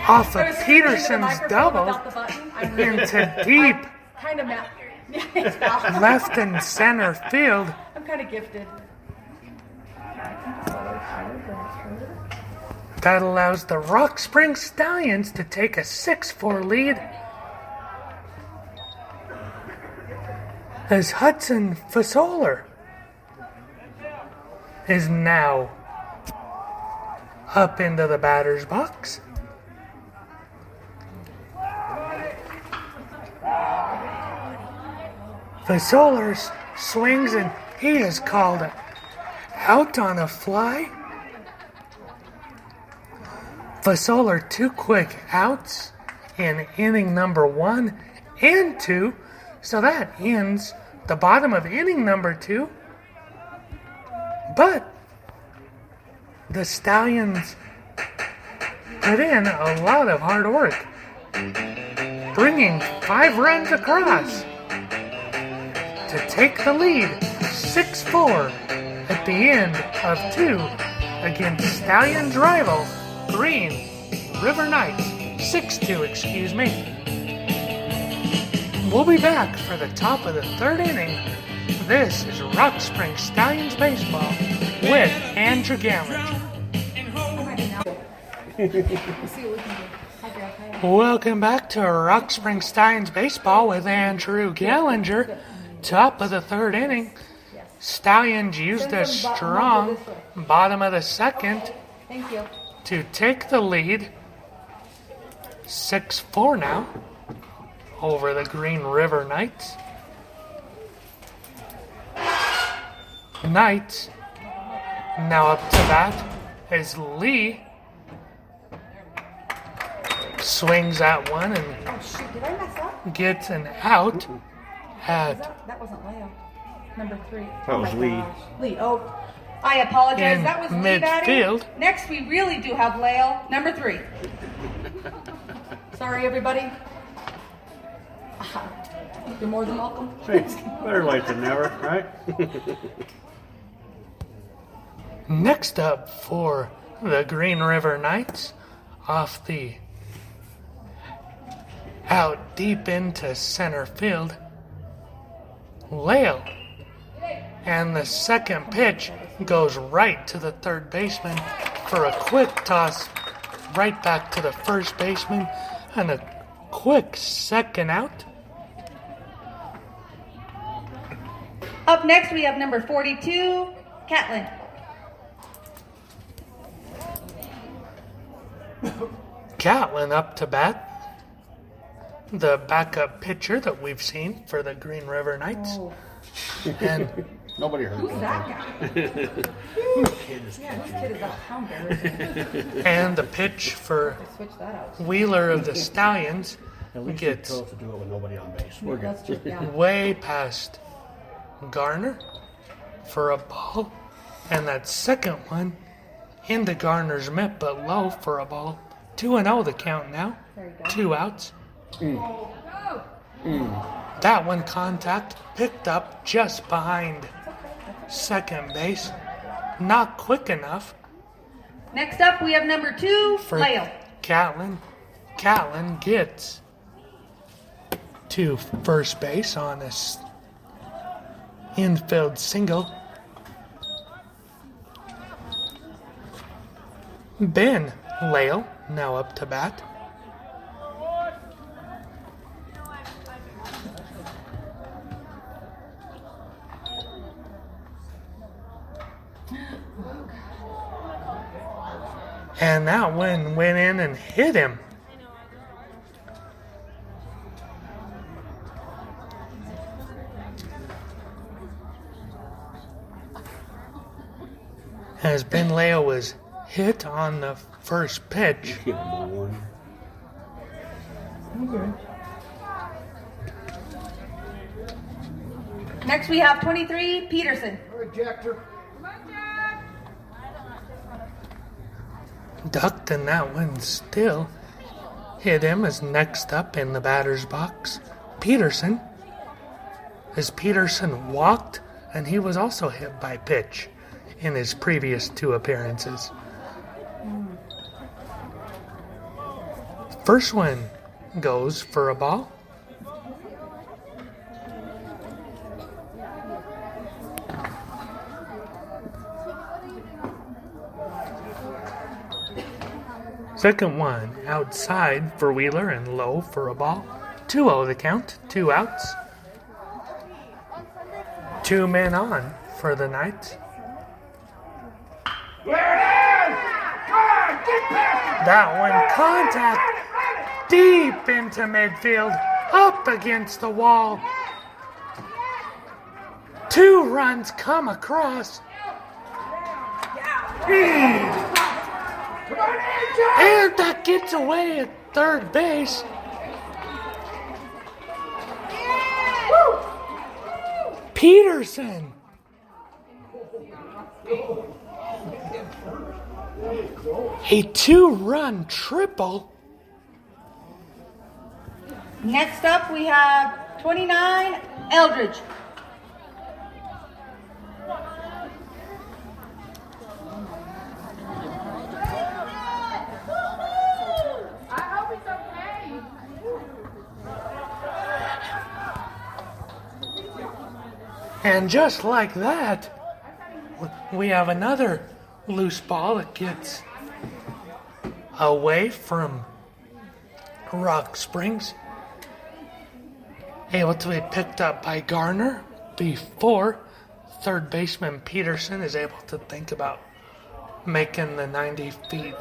Off of Peterson's double into deep Kind of mad. left and center field. I'm kind of gifted. That allows the Rock Spring Stallions to take a 6-4 lead as Hudson Fasola is now up into the batter's box. Fasola swings and he is called out on a fly. Fasola 2 quick outs in inning number 1 and 2, so that ends the bottom of inning number 2. But the Stallions put in a lot of hard work, bringing 5 runs across to take the lead 6-4 at the end of 2 against Stallions rival Green River Knights. 6-2, excuse me. We'll be back for the top of the 3rd inning. This is Rock Spring Stallions Baseball with Andrew Gallinger. Welcome back to Rock Spring Stallions Baseball with Andrew Gallinger. Top of the 3rd inning. Stallions used a strong bottom of the 2nd Thank you. to take the lead. 6-4 now over the Green River Knights. Knights now up to bat as Lee swings at one and Oh shoot, did I mess up? gets an out at That wasn't Leo. Number 3. That was Lee. Lee. Oh, I apologize, In that was Lee batting. midfield. Next, we really do have Leo, number 3. sorry everybody. You're more than welcome. Better late than never, right? next up for the Green River Knights off the out deep into center field. Lale. And the second pitch goes right to the 3rd baseman for a quick toss right back to the 1st baseman and a quick 2nd out. Up next, we have number 42, Catlin. Catlin up to bat. The backup pitcher that we've seen for the Green River Knights. And Nobody heard Who's that guy? Yeah, this kid is out. How embarrassing. and the pitch for Switch that out. Wheeler of the Stallions At least gets you chose to do it with nobody on base. We're good. That's true. Yeah. way past Garner for a ball. And that second one into Garner's mitt, but low for a ball. 2-0 the count now. There you go. 2 outs. That one contact picked up just behind second base. Not quick enough Next up, we have number 2, for Leo. Catlin. Catlin gets to first base on this infield single. Ben Lale now up to bat. And that one went in and hit him. As Ben Leo was hit on the first pitch. Give him a warning. Next we have 23, Peterson. Ducked and that one still hit him as next up in the batter's box, Peterson. As Peterson walked, and he was also hit by pitch in his previous 2 appearances. First one goes for a ball. Second one outside for Wheeler and low for a ball. 2-0 the count, 2 outs. 2 men on for the Knights. That one contact deep into midfield, up against the wall. 2 runs come across. And that gets away at third base. Peterson. A 2-run triple. Next up we have 29, Eldridge. And just like that, we have another loose ball that gets away from Rock Springs. Able to be picked up by Garner before third baseman Peterson is able to think about making the 90 feet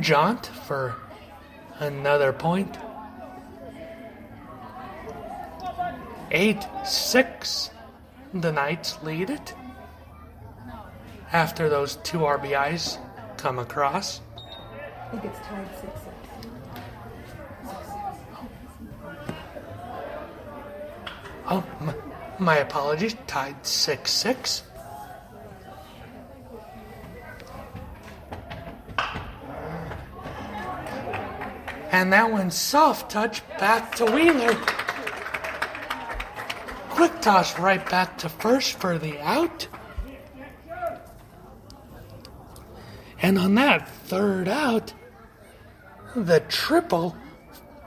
jaunt for another point. 8-6, the Knights lead it after those 2 RBIs come across. I think it's tied 6-6. Oh, my apologies, tied 6-6. And that one soft touch back to Wheeler. Quick toss right back to first for the out. And on that third out, the triple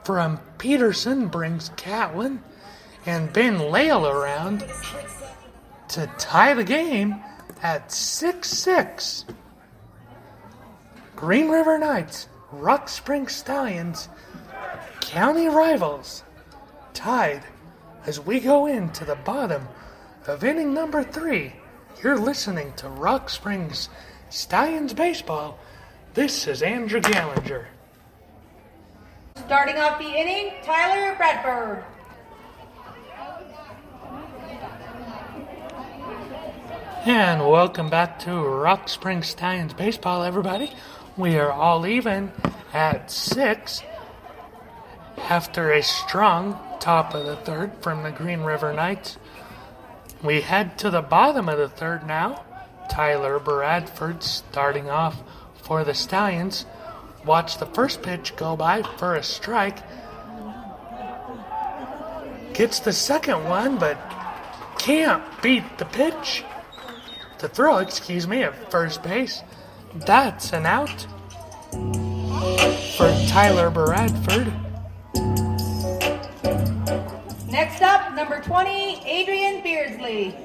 from Peterson brings Catlin and Ben Lale around to tie the game at 6-6. Green River Knights, Rock Springs Stallions, county rivals, tied as we go into the bottom of inning number 3. You're listening to Rock Springs Stallions Baseball. This is Andrew Gallinger. Starting off the inning, Tyler Bradford. And welcome back to Rock Springs Stallions Baseball, everybody. We are all even at 6 after a strong top of the third from the Green River Knights. We head to the bottom of the third now. Tyler Bradford starting off for the Stallions. Watch the first pitch go by for a strike. Gets the second one, but can't beat the pitch. The throw, at first base. That's an out for Tyler Bradford. Next up, number 20, Adrian Beardsley.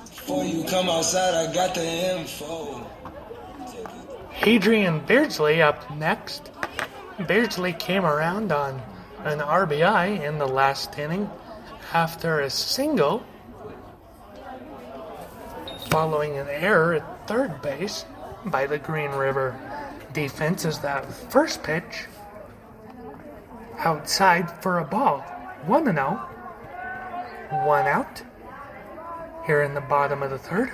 Before you come outside, I got the info. Adrian Beardsley up next. Beardsley came around on an RBI in the last inning after a single following an error at third base by the Green River defense as that first pitch outside for a ball. 1-0. 1 out here in the bottom of the third.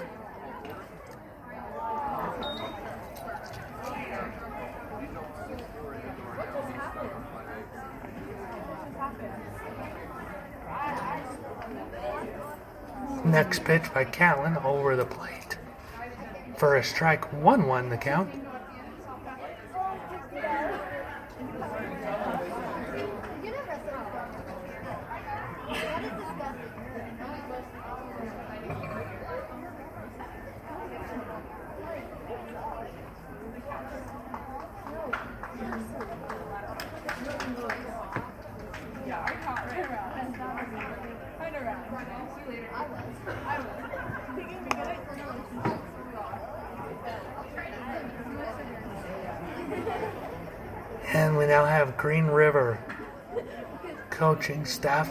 Next pitch by Catlin over the plate. For a strike, 1-1 the count. And we now have Green River coaching staff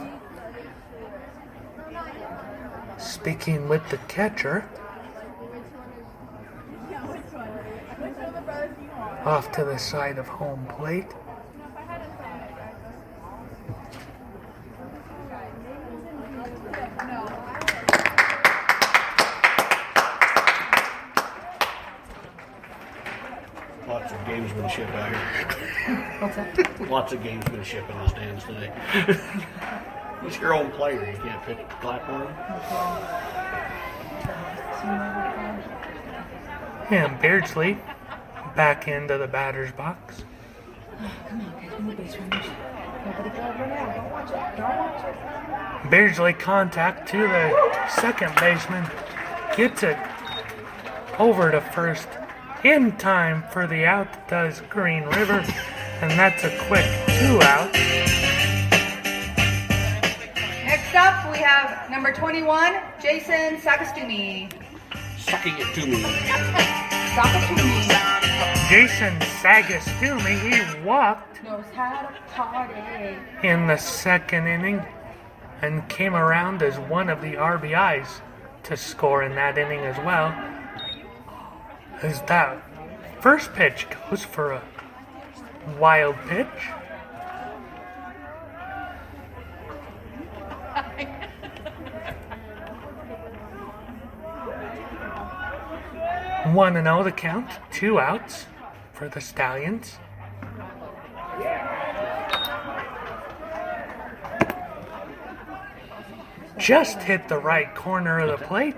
speaking with the catcher off to the side of home plate. Lots of gamesmanship out here. What's that? Lots of gamesmanship in the stands today. He's your own player. You can't pitch clap for him. And Beardsley back into the batter's box. Come on, guys, move base runners. Nobody go over now. Don't watch it. Don't watch it. Beardsley contact to the second baseman. Gets it over to first. In time for the out does Green River. And that's a quick 2 out. Next up, we have number 21, Jason Sagastumi. Sucking it to me. Sagastumi Jason Sagastumi, he walked knows how to party. in the second inning and came around as one of the RBIs to score in that inning as well. As that first pitch goes for a wild pitch. One and 0 the count, 2 outs for the Stallions. Just hit the right corner of the plate.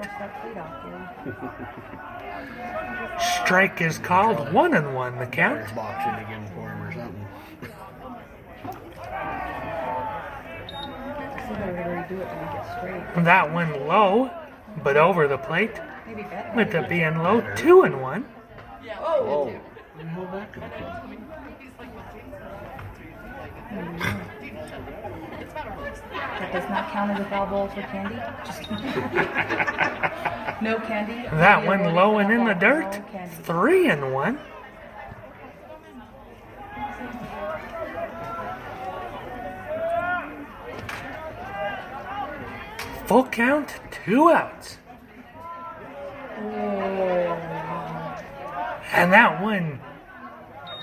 Strike is called, 1-1 the count. Box in again for him or something. That one low, but over the plate. With it being low, 2-1. Oh, where the hell that come from? That does not count as a foul ball for candy. Just no candy. That You're one awarded low and foul in the ball, dirt, no candy. 3-1. Full count, 2 outs. And that one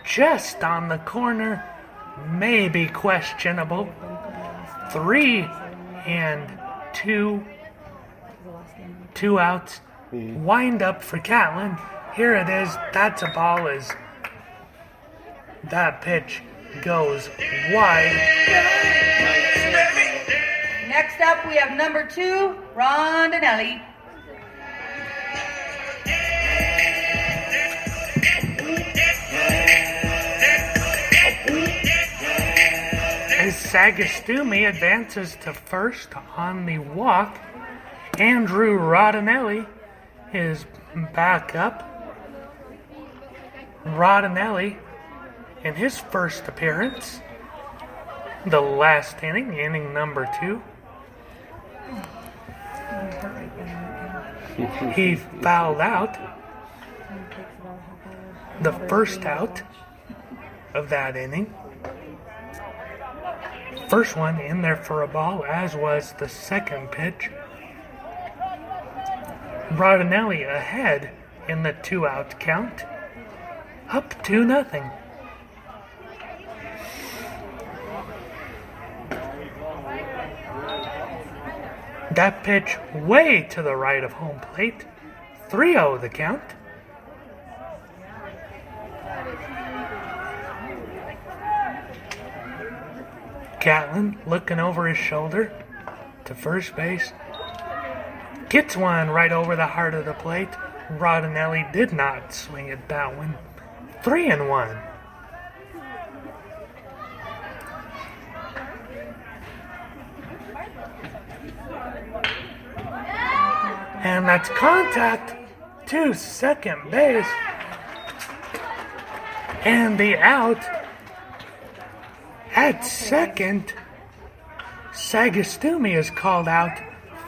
just on the corner, maybe questionable. 3 and 2. 2 outs. Wind up for Catlin. Here it is. That's a ball as that pitch goes wide. Next up, we have number 2, Rondinelli. As Sagastumi advances to first on the walk, Andrew Rodinelli is back up. Rodinelli, in his first appearance, the last inning, inning number 2, he fouled out the first out of that inning. First one in there for a ball, as was the second pitch. Rodinelli ahead in the 2-out count, up 2-0. That pitch way to the right of home plate, 3-0 the count. Catlin looking over his shoulder to first base. Gets one right over the heart of the plate. Rodinelli did not swing at that one. 3-1. And that's contact to second base. And the out at second. Sagastumi is called out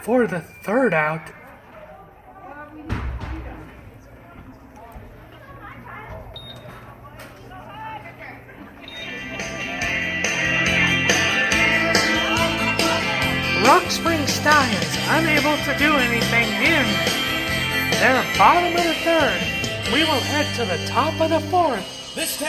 for the third out. Rock Spring Stallions unable to do anything in their bottom of the third. We will head to the top of the fourth.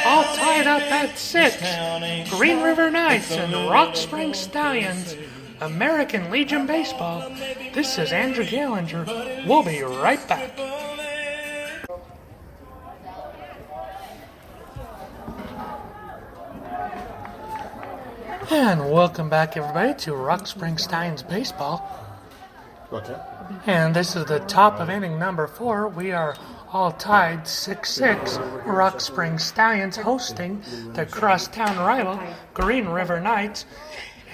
All tied up at 6. Green River Knights and Rock Spring Stallions. American Legion Baseball. This is Andrew Gallagher. We'll be right back. And welcome back, everybody, to Rock Spring Stallions Baseball. What's that? And this is the top of inning number 4. We are all tied 6-6. Rock Spring Stallions hosting the crosstown rival, Green River Knights.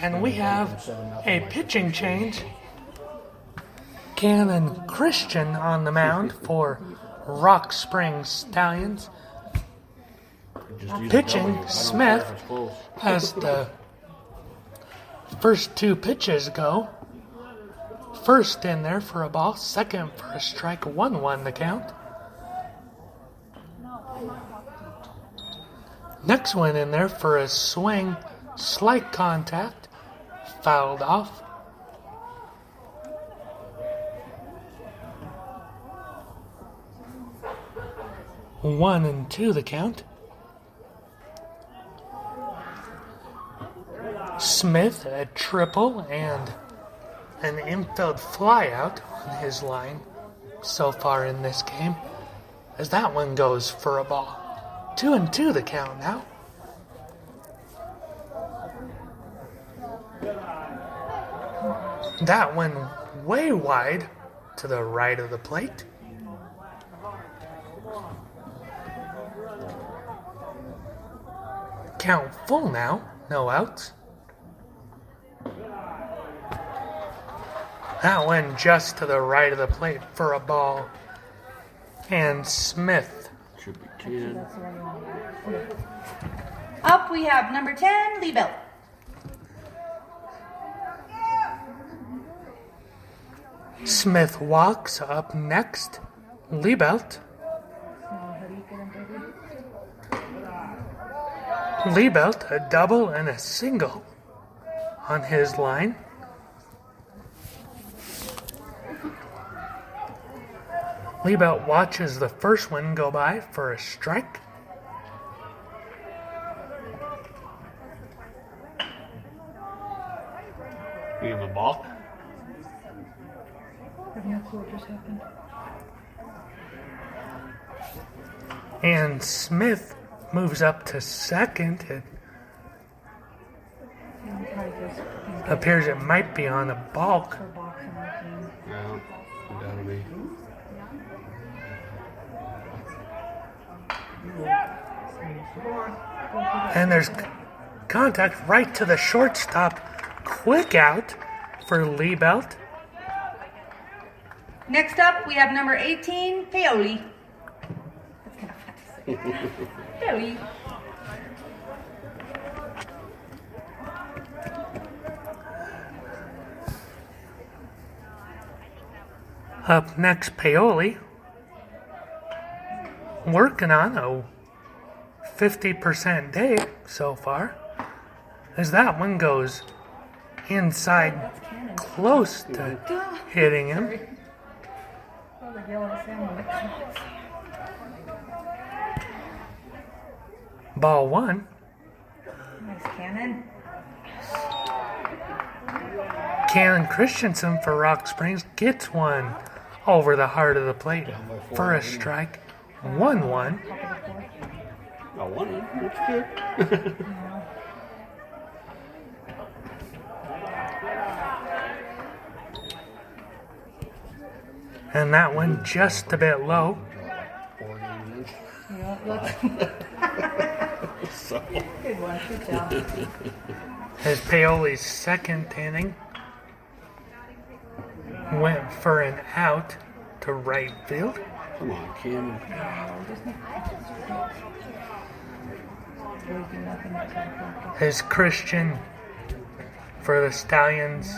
And we have a pitching change. Cannon Christian on the mound for Rock Spring Stallions. Pitching Smith as the first 2 pitches go. First in there for a ball, second for a strike, 1-1 the count. Next one in there for a swing, slight contact, fouled off. One and 2 the count. Smith a triple and an infield flyout on his line so far in this game, as that one goes for a ball. 2-2 the count now. That one way wide to the right of the plate. Count full now, no outs. That went just to the right of the plate for a ball. And Smith. Should be 10. Up we have number 10, Lee Bell. Smith walks up next. Liebelt. Liebelt, a double and a single on his line. Liebelt watches the first one go by for a strike. You have a balk? I have no clue what just happened. And Smith moves up to second. It appears it might be on a balk. No, it gotta be. And there's contact right to the shortstop. Quick out for Liebelt. Next up, we have number 18, Paoli. That's kind of fun to say. Paoli. Up next, Paoli. Working on a 50% day so far, as that one goes inside close to hitting him. Ball 1. Nice cannon. Cannon Christensen for Rock Springs gets one over the heart of the plate for a strike. 1-1. Oh, 1. That's good. And that one just a bit low. 4 games Yeah, that's in. So, good one. Good job. As Paoli's second inning went for an out to right field. come on, Cam. As Christian for the Stallions.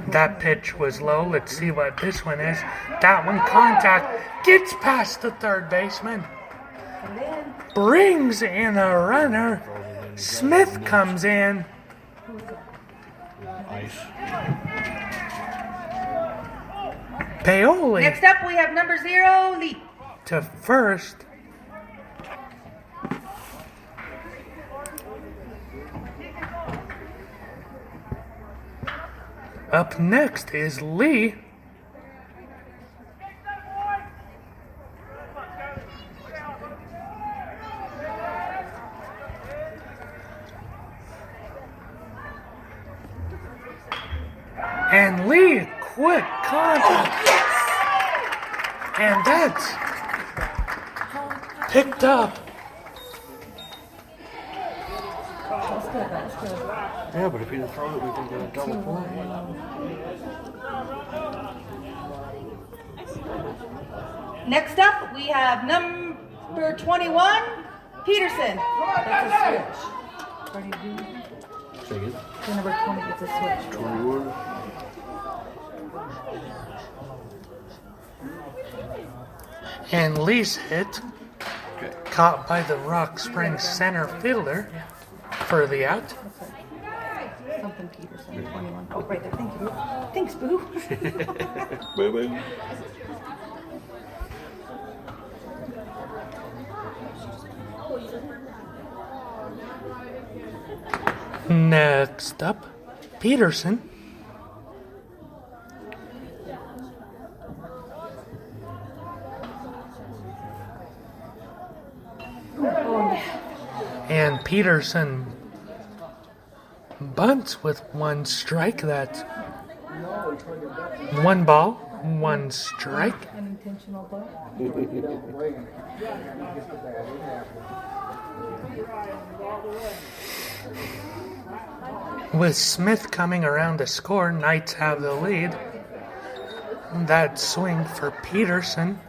That pitch was low. Let's see what this one is. That one contact gets past the third baseman. Brings in a runner. Smith comes in. Ice. Paoli Next up, we have number 0, Lee. to first. Up next is Lee. And Lee, quick contact. And that's picked up. Yeah, but if he didn't throw it, we could get a double play. Next up, we have number 21, Peterson. That's a switch. What do you do? Say again. The number 20, it's a switch. 21. And Lee's hit, Okay. caught by the Rock Springs center fielder for the out. Something Peterson, 21. Oh, right there. Thank you. Thanks, Boo. Boo boo. Next up, Peterson. And Peterson bunts with one strike. That's 1 ball, 1 strike. Unintentional butt. With Smith coming around to score, Knights have the lead. That swing for Peterson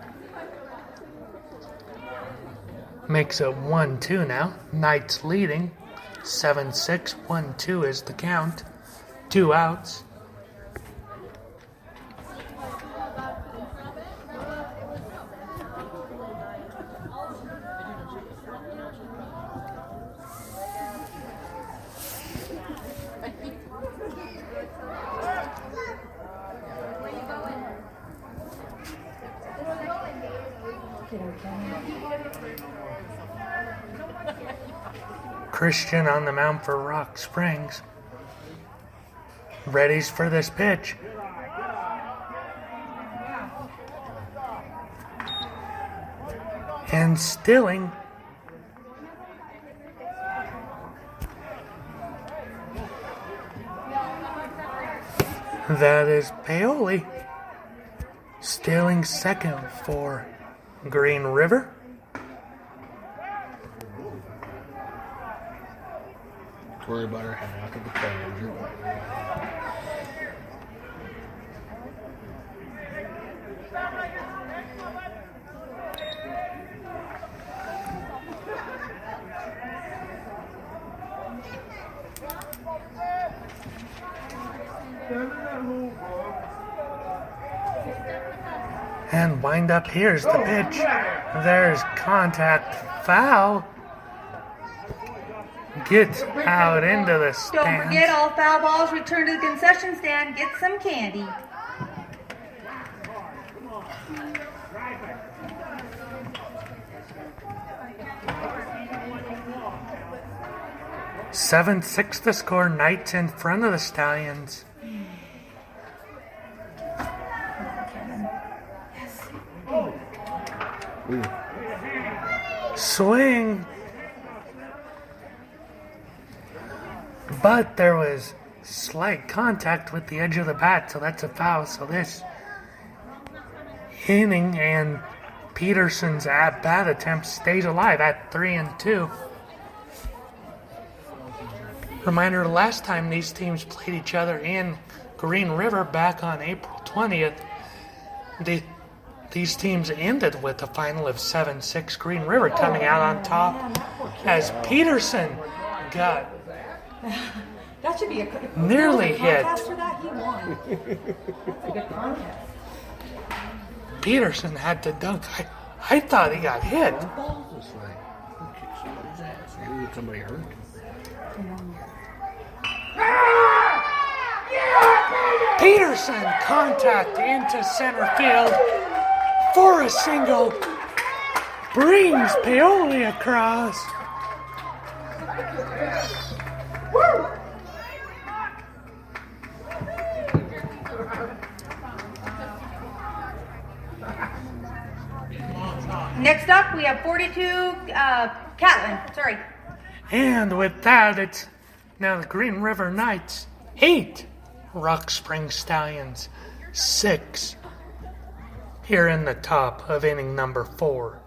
makes it 1-2 now. Knights leading 7-6. 1-2 is the count. 2 outs. Christian on the mound for Rock Springs. Readies for this pitch. And Stilling. That is Paoli. Stilling second for Green River. Worry about her half of the play. And wind up, here's the pitch. There's contact, foul. Gets out into the Don't stands. forget, all foul balls return to the concession stand. Get some candy. Seven, 6 to score. Knights in front of the Stallions. Swing. But there was slight contact with the edge of the bat, so that's a foul. So this inning and Peterson's at-bat attempt stays alive at 3-2. Reminder, the last time these teams played each other in Green River back on April 20th, these teams ended with a final of 7-6, Green River coming out on top as Peterson got That should be nearly hit. For that, he won. That's a good contest. Peterson had to dunk. I thought he got hit. It's like, who kicked somebody's ass? Maybe somebody hurt. Peterson contact into center field for a single. Brings Paoli across. Next up, we have 42, Catlin. Sorry. And with that, it's now the Green River Knights 8, Rock Spring Stallions 6. Here in the top of inning number 4.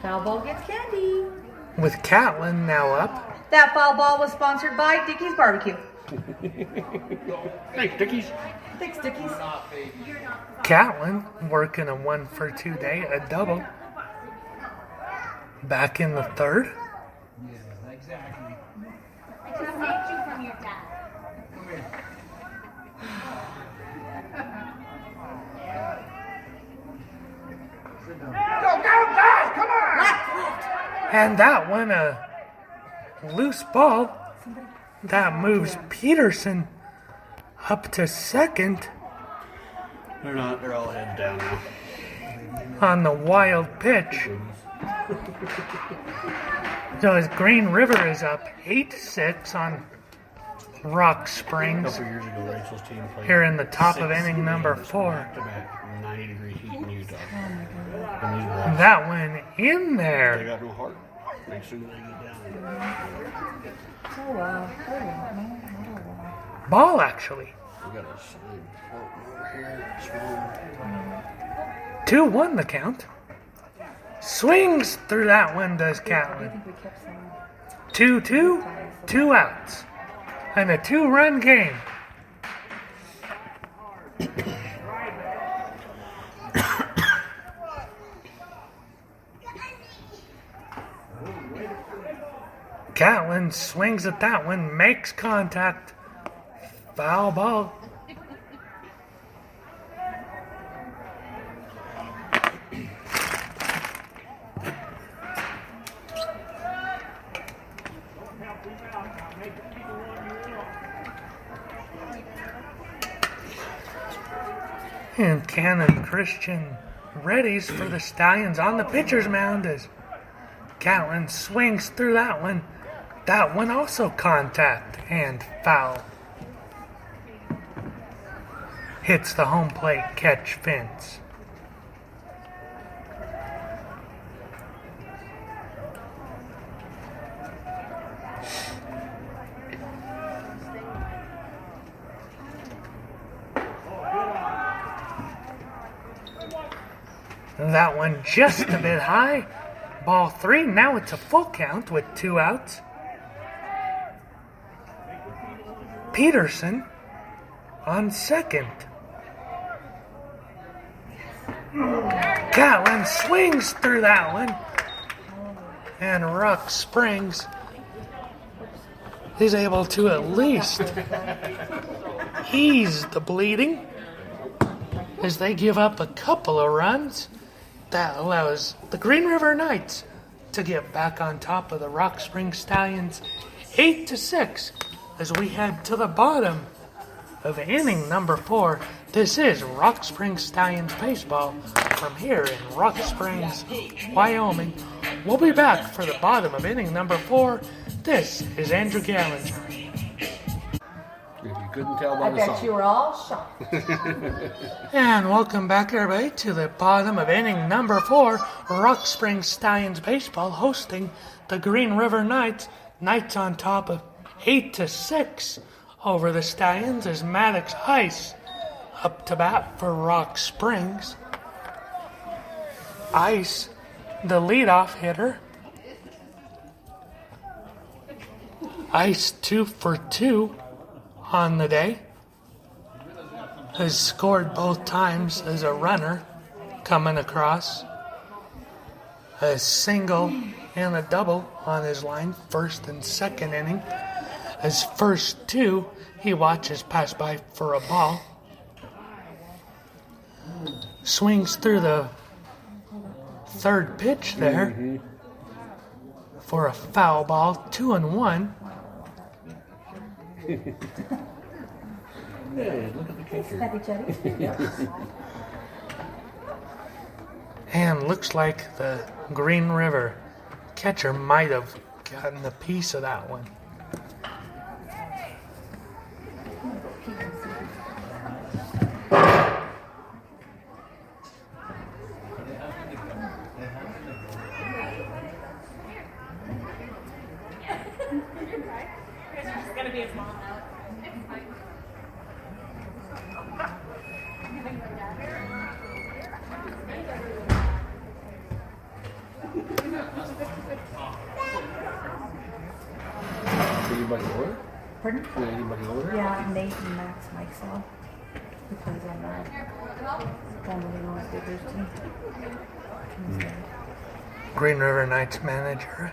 Foul ball gets candy. With Catlin now up. That foul ball was sponsored by Dickie's Barbecue. Thanks, Dickies. Thanks, Dickie's. Catlin working a 1-for-2 day, a double. Back in the third. Yeah, exactly. I just saved you from your dad. Come here. Go, guys! Come on! And that one, a loose ball. That moves Peterson up to second They're not. They're all head down now. on the wild pitch. So as Green River is up 8-6 on Rock A Springs. couple years ago, Rachel's team played Here in the top of 6 inning number games 4. back-to-back, 90-degree heat in Utah. And these boys, That one in they there. got no heart. As soon as they get down there, Oh, wow. Ball, actually. we got a sign floating over here. Small. 2-1 the count. Swings through that one, does Catlin. 2-2, 2 outs. And a 2-run game. Catlin swings at that one, makes contact. Foul ball. And Cannon Christian readies for the Stallions on the pitcher's mound as Catlin swings through that one. That one also contact and foul. Hits the home plate catch fence. That one just a bit high. Ball 3. Now it's a full count with 2 outs. Peterson on second. Catlin swings through that one. And Rock Springs is able to at least ease the bleeding as they give up a couple of runs. That allows the Green River Knights to get back on top of the Rock Springs Stallions 8-6 as we head to the bottom of inning number 4. This is Rock Springs Stallions baseball from here in Rock Springs, Wyoming. We'll be back for the bottom of inning number 4. This is Andrew Gallinger. If you couldn't tell by I the bet song. you were all shocked. And welcome back, everybody, to the bottom of inning number 4. Rock Springs Stallions baseball hosting the Green River Knights. Knights on top of 8-6 over the Stallions as Maddox Ice up to bat for Rock Springs. Ice, the leadoff hitter. Ice 2 for 2 on the day. Has scored both times as a runner coming across. A single and a double on his line, first and second inning. His first 2, he watches pass by for a ball. Swings through the third pitch there for a foul ball, 2-1. Hey, look at the catcher. Chetty. And looks like the Green River catcher might have gotten a piece of that one. It's gonna be his mom now. Anybody older? Pardon? Anybody older? Yeah, Nate and Max Mikesell. He plays on that. Formerly known as Digger's team. Green River Knights manager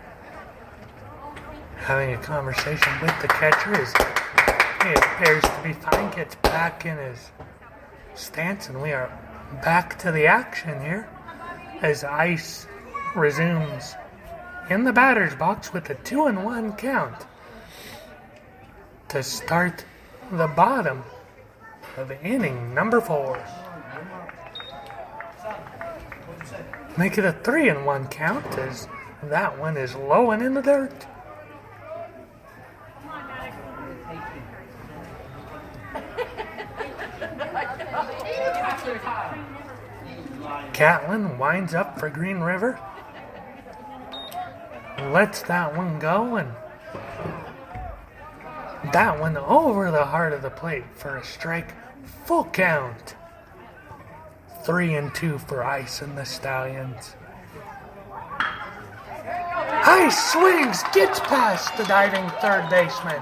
having a conversation with the catcher as he appears to be fine, gets back in his stance, and we are back to the action here as Ice resumes in the batter's box with a 2-1 count to start the bottom of inning number 4. Make it a 3-1 count as that one is low and in the dirt. Catlin winds up for Green River. Lets that one go, and that one over the heart of the plate for a strike. Full count. 3-2 for Ice and the Stallions. Ice swings, gets past the diving third baseman.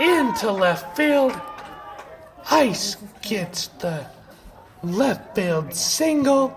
Into left field. Ice gets the left field single.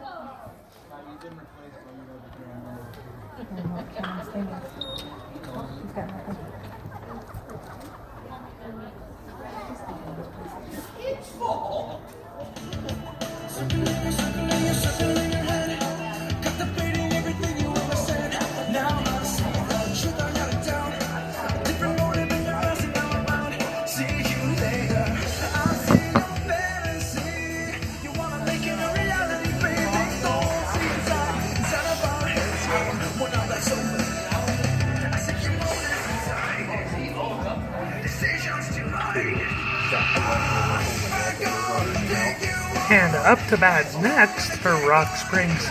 And up to bat next for Rock Springs,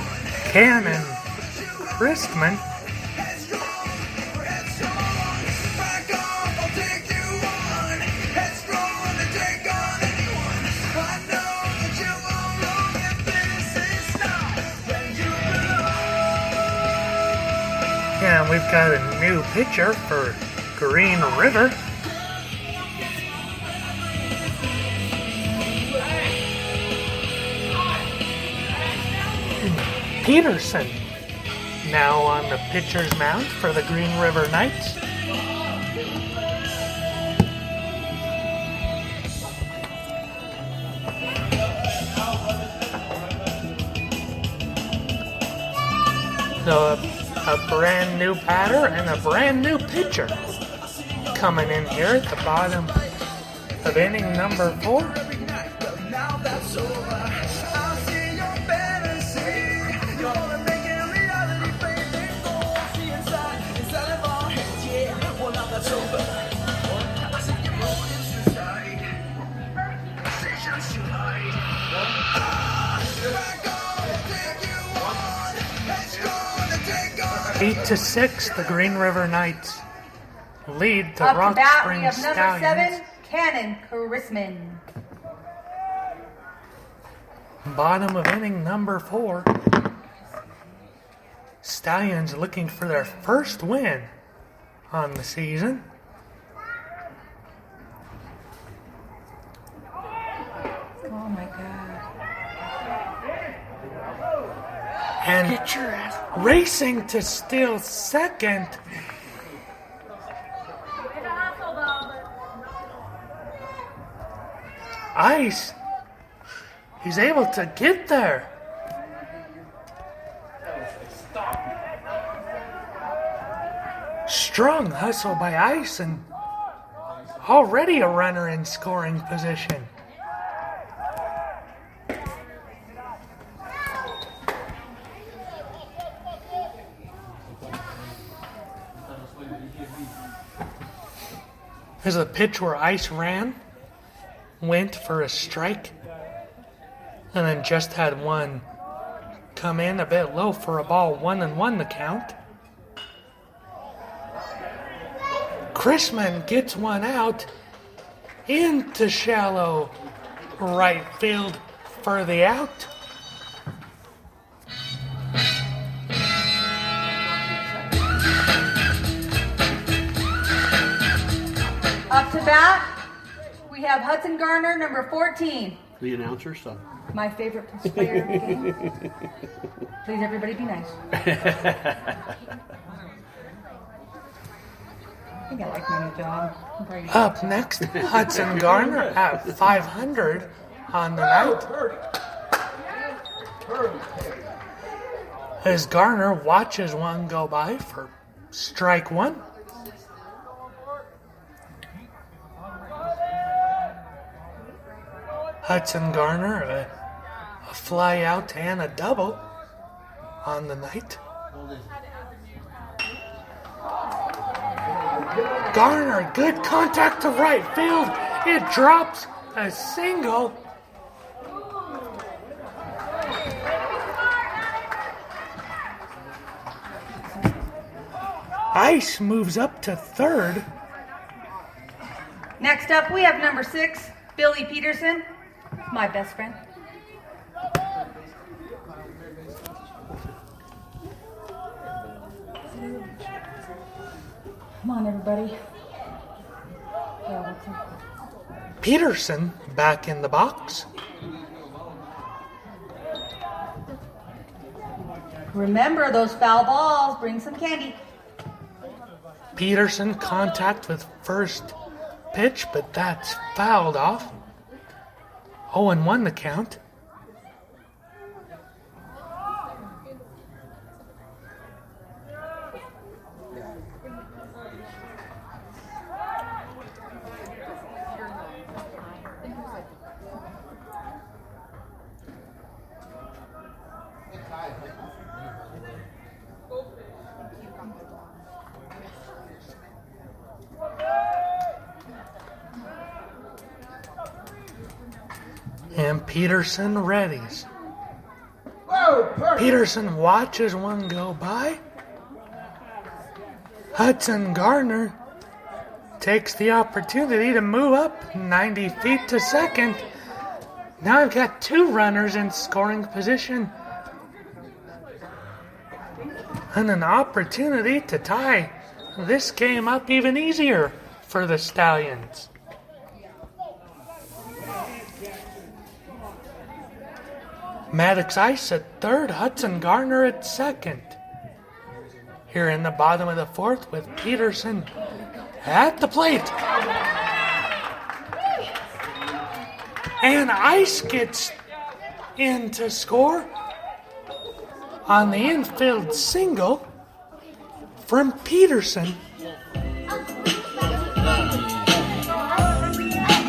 Cannon Christman. And we've got a new pitcher for Green River. Peterson now on the pitcher's mound for the Green River Knights. So a brand new batter and a brand new pitcher coming in here at the bottom of inning number 4. 8-6, the Green River Knights lead the Up Rock to bat, we Springs have number Stallions. 7, Cannon Chrisman. Bottom of inning number 4. Stallions looking for their first win on the season. Oh my God. And racing to steal second. Ice. He's able to get there. Strong hustle by Ice and already a runner in scoring position. There's a pitch where Ice went for a strike, and then just had one come in a bit low for a ball, 1-1 the count. Chrisman gets one out into shallow right field for the out. Up to bat, we have Hudson Garner, number 14. The announcer stuff. My favorite player of the game. Please, everybody, be nice. I think I like my new job. I'm very- Up next, Hudson Garner at 500 on the night. As Garner watches one go by for strike one. Hudson Garner, a fly out and a double on the night. Garner, good contact to right field. It drops a single. Ice moves up to third. Next up, we have number 6, Billy Peterson, my best friend. Come on, everybody. Yeah, what's up? Peterson back in the box. Remember those foul balls. Bring some candy. Peterson contact with first pitch, but that's fouled off. 0-1 the count. And Peterson readies. Peterson watches one go by. Hudson Garner takes the opportunity to move up 90 feet to second. Now I've got two runners in scoring position. And an opportunity to tie this game up even easier for the Stallions. Maddox Ice at third, Hudson Garner at second. Here in the bottom of the fourth with Peterson at the plate. And Ice gets in to score on the infield single from Peterson.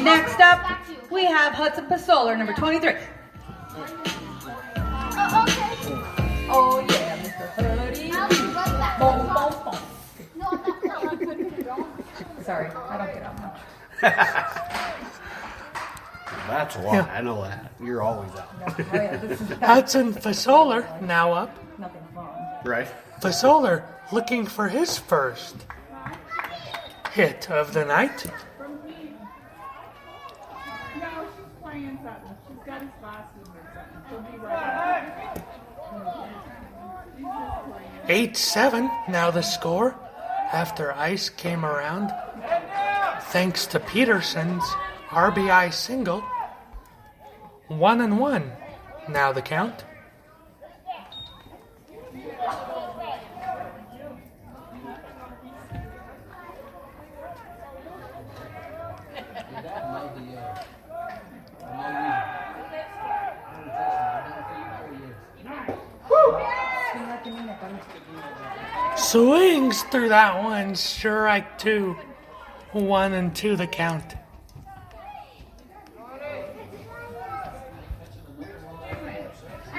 Next up, we have Hudson Pasola, number 23. Oh yeah, Mr. Hoodie. Boom, boom, boom. Sorry, I don't get out much. That's why. Yeah. I know that. You're always out. Oh, yeah, this is Hudson Fasola now up. nothing fun. Right? Fasoler looking for his first hit of the night. No, she's playing something. She's got his glasses or something. She'll be right back. She's just playing. 8-7 now the score after Ice came around. Thanks to Peterson's RBI single. 1-1 now the count. Swings through that one, strike 2. 1-2 the count. I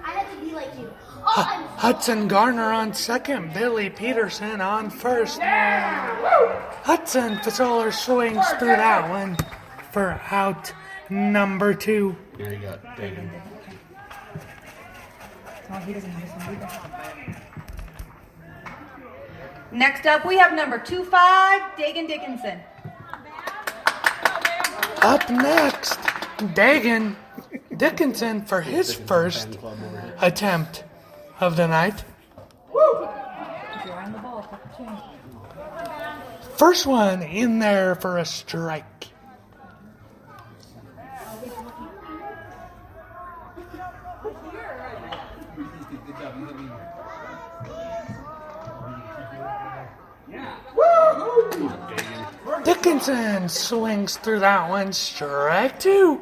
had to be like you. Hudson Garner on second, Billy Peterson on first. Hudson Fasoler swings through that one for out number 2. Here you got Dagan. Oh, he doesn't have his one either. Next up, we have number 2-5, Dagan Dickinson. Up next, Dagan Dickinson for his first attempt of the night. Drawing the ball, tuck the chin. First one in there for a strike. Dickinson swings through that one, strike 2.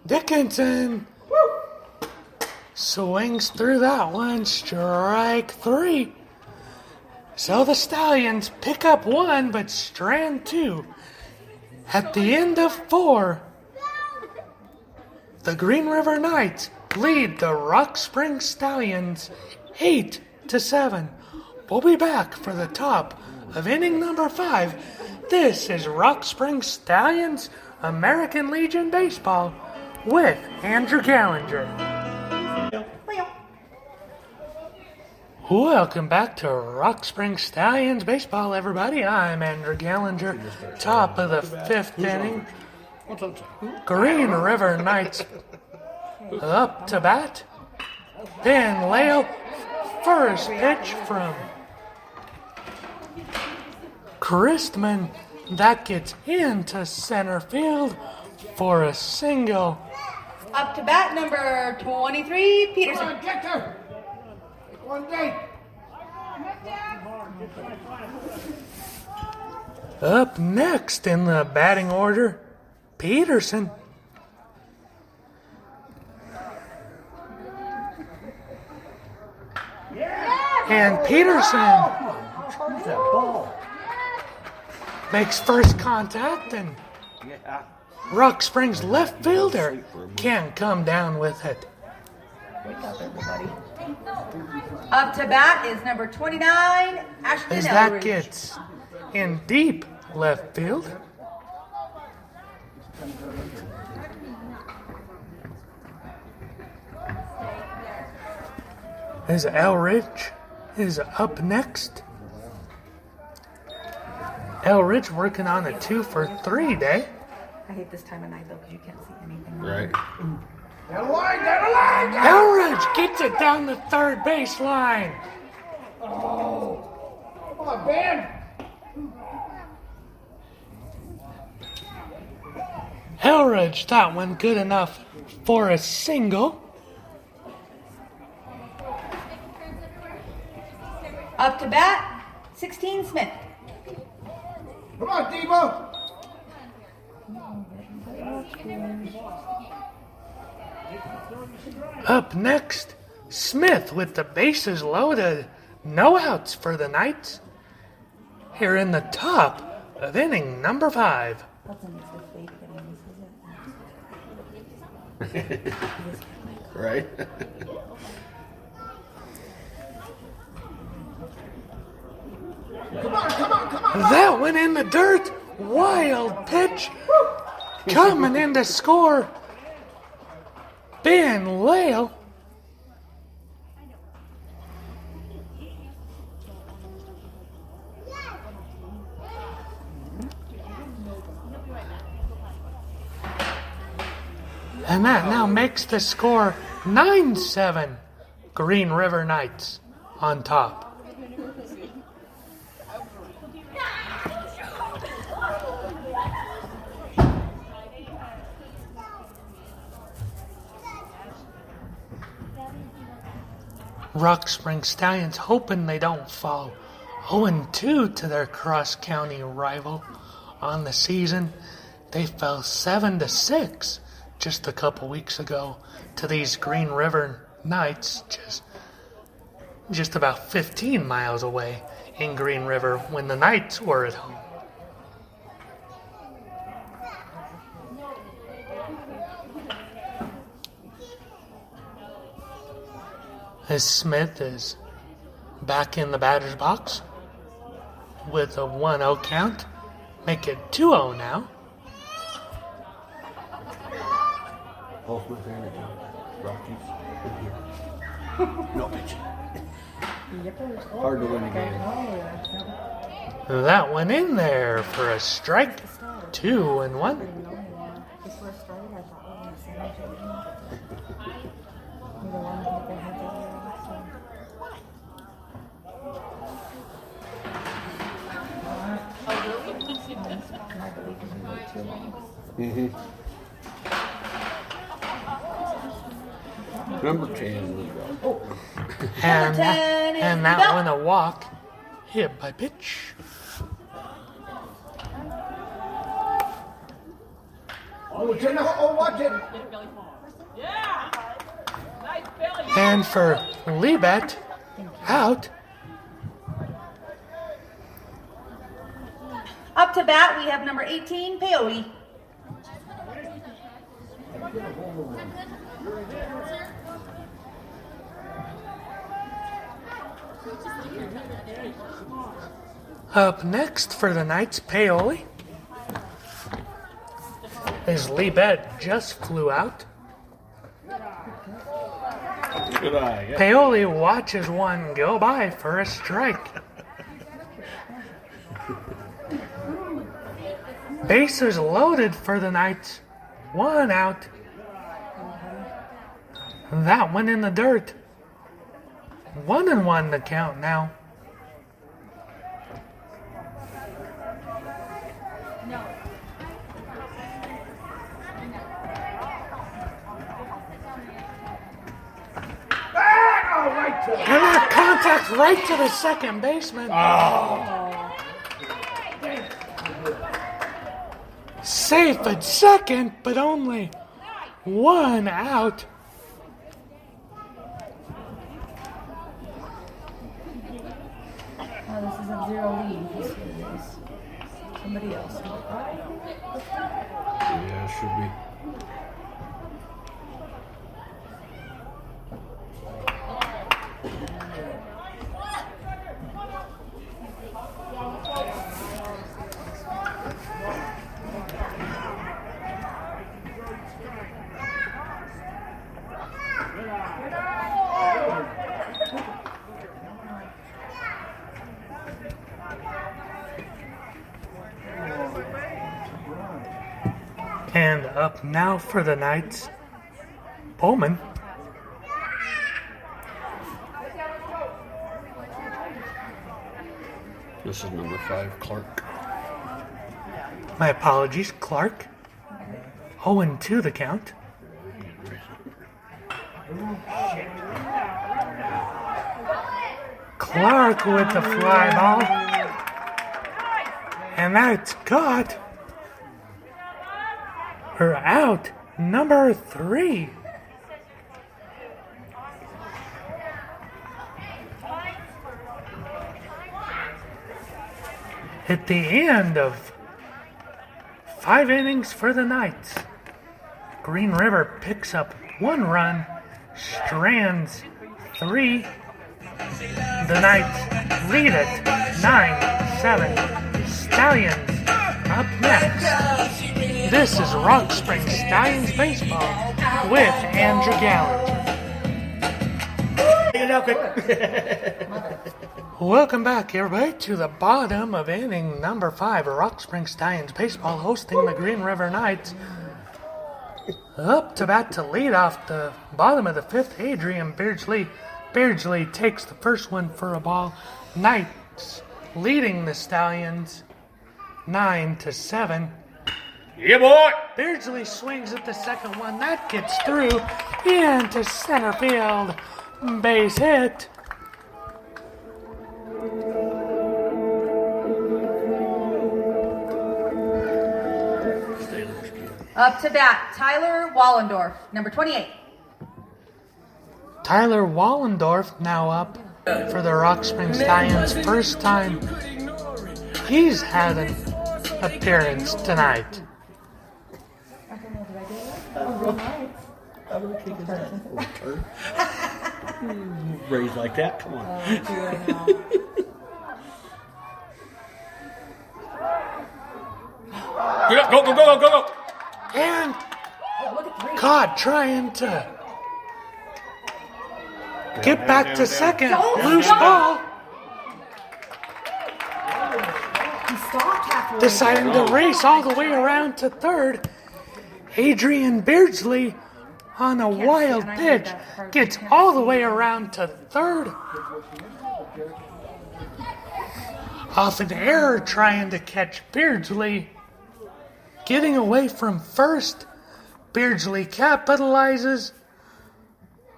Dickinson swings through that one, strike 3. So the Stallions pick up 1 but strand 2. At the end of 4, the Green River Knights lead the Rock Springs Stallions 8-7. We'll be back for the top of inning number 5. This is Rock Springs Stallions American Legion Baseball with Andrew Gallinger. Welcome back to Rock Springs Stallions Baseball, everybody. I'm Andrew Gallinger, top of the 5th inning. Green River Knights up to bat. Then Leo, first pitch from Christman. That gets into center field for a single. Up to bat, number 23, Peterson. Up next in the batting order, Peterson. And Peterson makes first contact, and Rock Springs left fielder can't come down with it. Wake up, everybody. Up to bat is number 29, Ashton As that Eldridge. gets in deep left field. As Elridge is up next. Elridge working on a 2-for-3 day. I hate this time of night though because you can't see anything. Right. Elridge gets it down the third base line. Come on, Ben. Elridge, that one good enough for a single. Up to bat, 16, Smith. Come on, Debo. Up next, Smith with the bases loaded. No outs for the Knights. Here in the top of inning number 5. Right? That went in the dirt. Wild pitch. Coming in to score. Ben Lale. And that now makes the score 9-7. Green River Knights on top. Rock Spring Stallions hoping they don't fall 0-2 to their cross-county rival on the season. They fell 7-6 just a couple weeks ago to these Green River Knights, just about 15 miles away in Green River when the Knights were at home. As Smith is back in the batter's box with a 1-0 count. Make it 2-0 now. Both my favorite Rockies in here. No pitch. Hard to win a game. That went in there for a strike. 2-1. Mm-hmm. Number 10. And that went a walk. Hit by pitch. Watch it. And for Libet, out. Up to bat, we have number 18, Paoli. Up next for the Knights, Paoli. As Libet just flew out. Good eye. Paoli watches one go by for a strike. Bases loaded for the Knights. 1 out. That went in the dirt. 1-1 the count now. And that contact right to the second baseman. Safe at second, but only 1 out. Oh, this is a 0 lead. Somebody else. Yeah, it should be. And up now for the Knights, Bowman. This is number 5, Clark. My apologies, Clark. 0-2 the count. Clark with the fly ball. And that's caught. Her out, number 3. At the end of 5 innings for the Knights, Green River picks up 1 run, strands 3, The Knights lead it 9-7. Stallions up next. This is Rock Spring Stallions Baseball with Andrew Gallant. Welcome back, everybody, to the bottom of inning number 5 of Rock Spring Stallions Baseball, hosting the Green River Knights. Up to bat to lead off the bottom of the 5th, Adrian Beardsley. Beardsley takes the first one for a ball. Knights leading the Stallions 9-7. Yeah, boy! Beardsley swings at the second one. That gets through into center field. Base hit. Up to bat, Tyler Wallendorf, number 28. Tyler Wallendorf now up for the Rock Spring Stallions. First time he's had an appearance tonight. Raised like that? Come on. Get up, go. And caught trying to get back to second. Loose ball. Deciding to race all the way around to third. Adrian Beardsley on a wild pitch gets all the way around to third. Off an error trying to catch Beardsley. Getting away from first. Beardsley capitalizes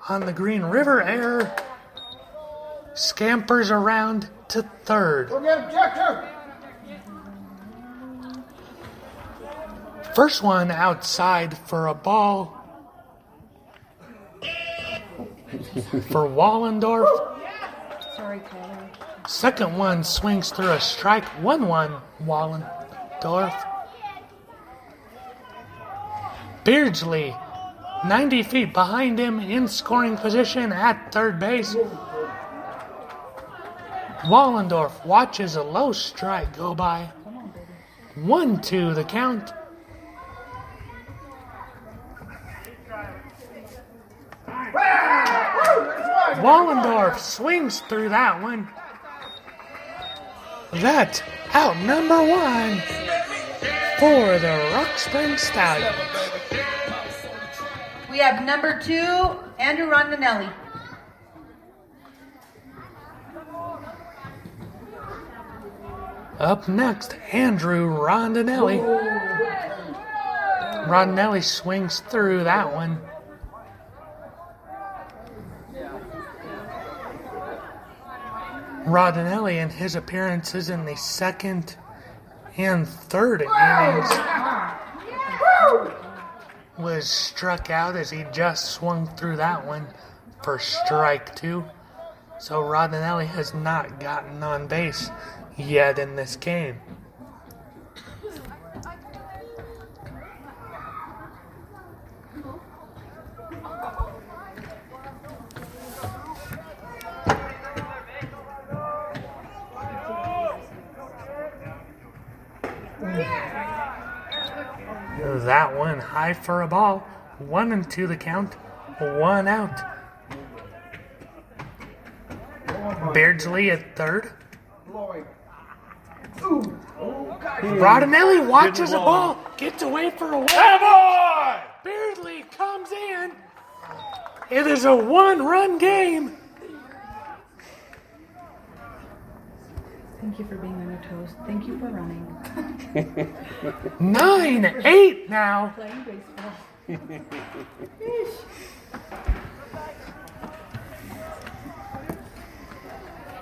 on the Green River error. Scampers around to third. First one outside for a ball for Wallendorf. Sorry, Tyler. Second one swings through a strike. 1-1 Wallendorf. Beardsley 90 feet behind him in scoring position at third base. Wallendorf watches a low strike go by. 1-2 the count. Wallendorf swings through that one. That's out number 1 for the Rock Spring Stallions. We have number 2, Andrew Rondinelli. Up next, Andrew Rondinelli. Rondinelli swings through that one. Rondinelli in his appearances in the second and third innings was struck out as he just swung through that one for strike 2. So Rondinelli has not gotten on base yet in this game. That one high for a ball. 1-2 the count. 1 out. Beardsley at third. Rondinelli watches a ball. Gets away for a win. Beardsley comes in. It is a 1-run game. Thank you for being on your toes. Thank you for running. 9-8 now. Playing baseball.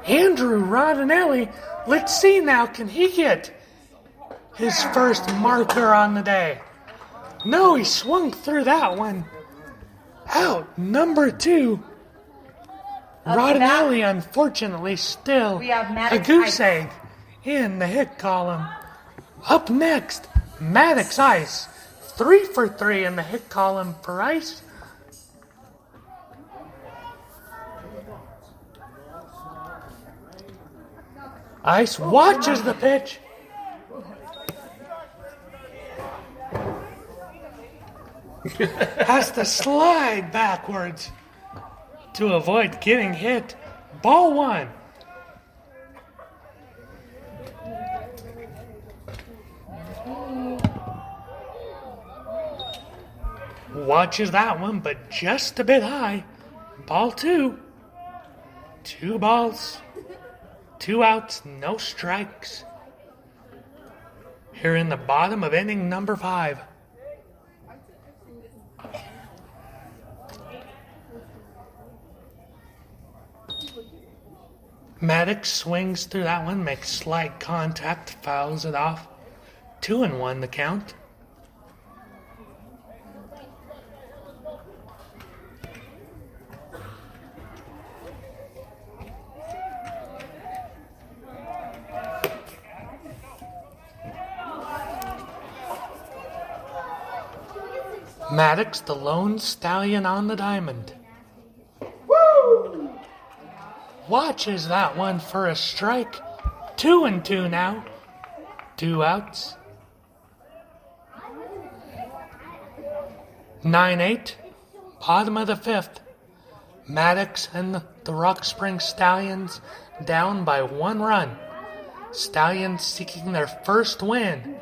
Andrew Rondinelli, let's see now, can he get his first marker on the day? No, he swung through that one. Out, number 2. Rondinelli, unfortunately, still a goose egg in the hit column. Up next, Maddox Ice. 3 for 3 in the hit column for Ice. Ice watches the pitch. Has to slide backwards to avoid getting hit. Ball 1. Watches that one, but just a bit high. Ball 2. 2 balls. 2 outs, no strikes. Here in the bottom of inning number 5. Maddox swings through that one, makes slight contact, fouls it off. 2-1 the count. Maddox, the lone stallion on the diamond. Woo! Watches that one for a strike. 2-2 now. 2 outs. 9-8. Bottom of the 5th. Maddox and the Rock Springs Stallions down by 1 run. Stallions seeking their first win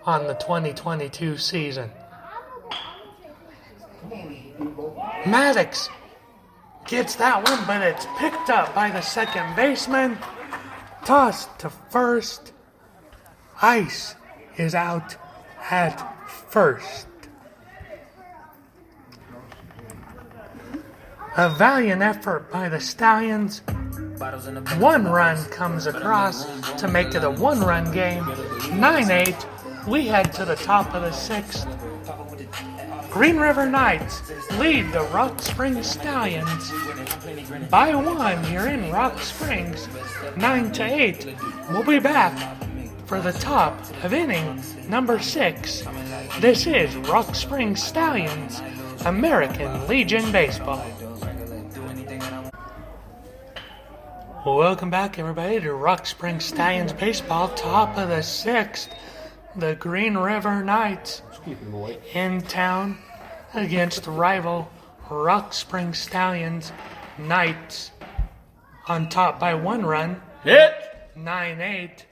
on the 2022 season. Maddox gets that one, but it's picked up by the second baseman. Tossed to first. Ice is out at first. A valiant effort by the Stallions. 1 run comes across to make it a 1-run game. 9-8. We head to the top of the 6th. Green River Knights lead the Rock Springs Stallions by 1 here in Rock Springs, 9-8. We'll be back for the top of inning number 6. This is Rock Springs Stallions, American Legion Baseball. Welcome back, everybody, to Rock Springs Stallions Baseball, top of the 6th. The Green River Knights in town against rival Rock Springs Stallions. Knights on top by 1 run. Hit! 9-8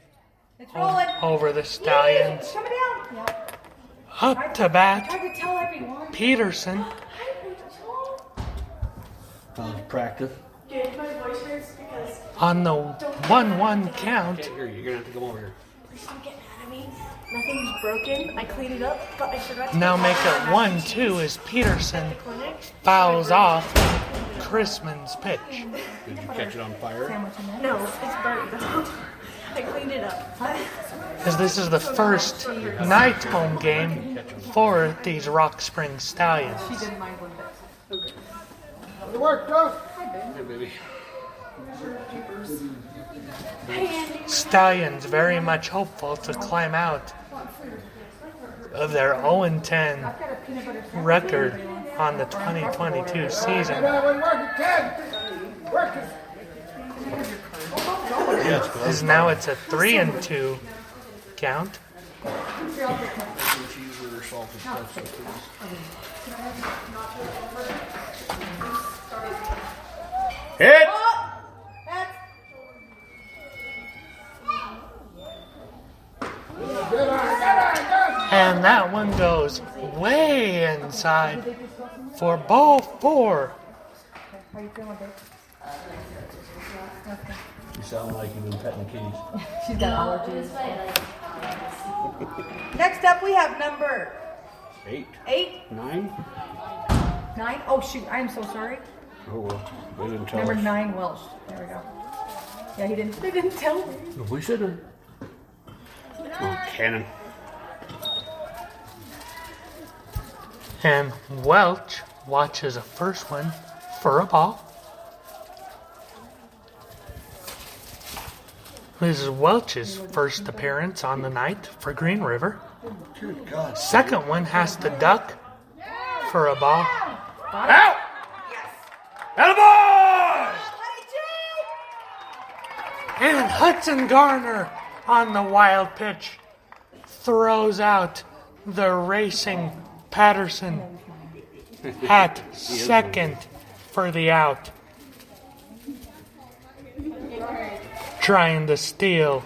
It's rolling. over the Stallions. Coming down. Yep. Up to bat, Tried to tell everyone. Peterson. Practice. On the 1-1 count. Here, you're gonna have to come over here. Please don't get mad at me. Nothing's broken. I cleaned it up, but I forgot to Now make it 1-2 as Peterson fouls off Chrisman's pitch. Did you catch it on fire? No, it's burnt though. I cleaned it up. As this is the first night home game for these Rock Springs Stallions. Good work, Joe. Hey, baby. Stallions very much hopeful to climb out of their 0-10 record on the 2022 season. Work it, Ken. Work it. As now it's a 3-2 count. Hit! And that one goes way inside for ball 4. How you feeling, babe? You sound like you've been petting kitties. She's got allergies. Next up, we have number 8. 9. 9? Oh, shoot. I am so sorry. Oh, well. They didn't tell Number us. 9, Welsh. There we go. Yeah, they didn't tell me. We should have. Oh, cannon. And Welch watches a first one for a ball. This is Welch's first appearance on the night for Green River. Good God. Second one has to duck for a ball. Out! Attaboy! And Hudson Garner on the wild pitch throws out the racing Patterson at second for the out. Trying to steal.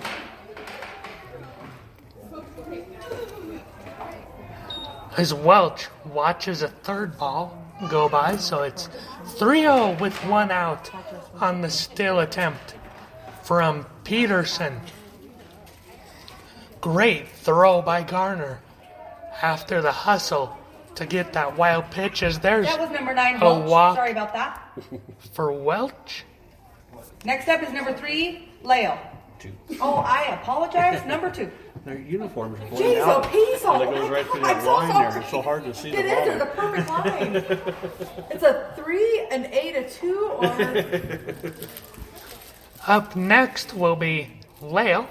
As Welch watches a third ball go by, so it's 3-0 with one out on the steal attempt from Peterson. Great throw by Garner after the hustle to get that wild pitch, as there's That was number 9, a Welch. walk Sorry about that. for Welch. Next up is number 3, Lale. 2. Oh, I apologize. Number 2. Their uniforms are Jeez, going oh, out. peace. And it goes right through that I'm so line there. sorry. It's so hard to see It the is. ball. It's a perfect line. It's a 3, an 8, a 2, or... Up next will be Lale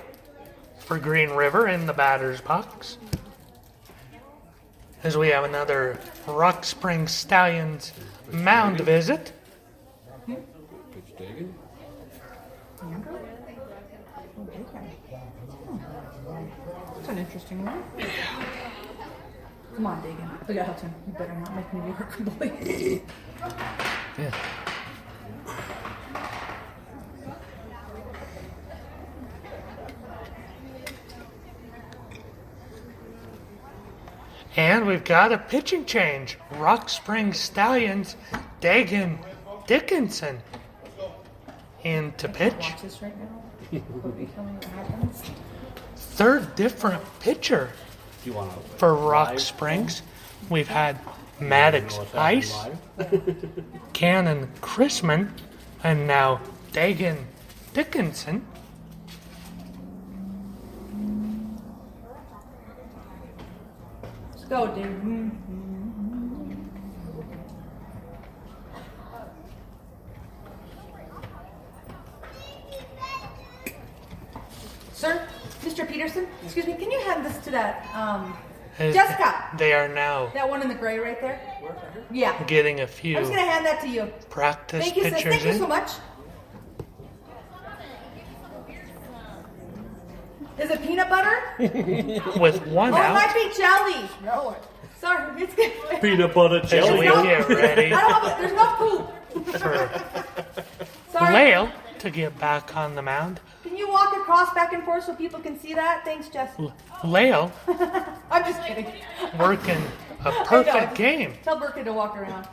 for Green River in the batter's box. As we have another Rock Springs Stallions mound visit. Pitch taken. That's an interesting one. Come on, Dagan. Look at Hudson. You better not make me work, boy. Yeah. And we've got a pitching change. Rock Springs Stallions, Dagan Dickinson in to pitch. Watch this right now. Will be telling what happens. Third different pitcher Do you want to for Rock Springs. We've had Maddox Ice, Cannon Chrisman, and now Dagan Dickinson. Let's go, Dagan. Sir, Mr. Peterson, excuse me, can you hand this to that, Jessica? They are now That one in the gray right there? Yeah. getting a few I'm just going to hand that to you. practice Thank you, sis. pitchers Thank you in. so much. Is it peanut butter? With one Oh, it might out. be jelly. Smell it. Sorry, it's good. peanut butter As jelly? we get ready I don't have it. There's no poop. for Sorry. Lale to get back on the mound. Can you walk across back and forth so people can see that? Thanks, Jess. Lale I'm just kidding. working a I know. perfect game Tell Burkett to walk around.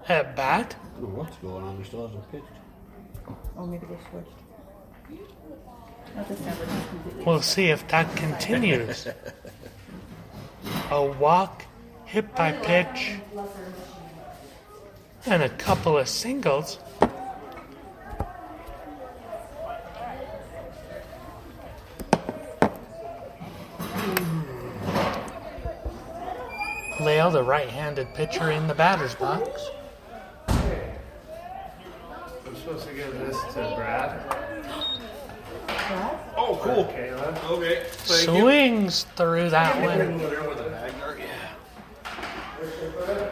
at bat. I don't know what's going on. There still hasn't pitched. Oh, maybe they switched. Not this number. Completely. We'll see if that continues. A walk, hit by pitch, and a couple of singles. Lale, the right-handed pitcher in the batter's box. I'm supposed to give this to Brad. Oh, cool. Kayla. Okay. Swings through that one.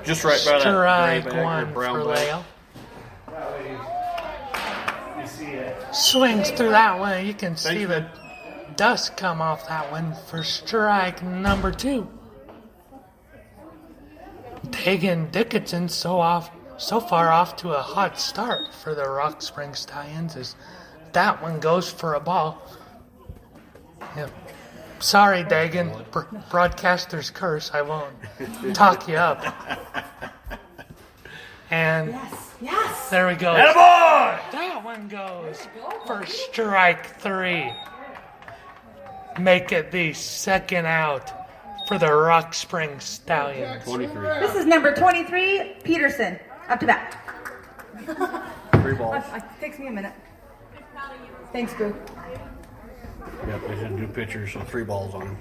Just right by that Strike gray bag or one brown for bag. Lale. That way you see it. Swings through that one. You can see Thanks, the man. dust come off that one for strike number 2. Dagan Dickinson so far off to a hot start for the Rock Springs Stallions as that one goes for a ball. Yeah. Sorry, Dagan. Broadcaster's curse. I won't talk you up. And Yes. there we go. Attaboy! That one goes for strike 3. Make it the second out for the Rock Springs Stallions. 23. This is number 23, Peterson. Up to bat. 3 balls. It takes me a minute. Thanks, Boo. Yep, they didn't do pitchers, so 3 balls on him.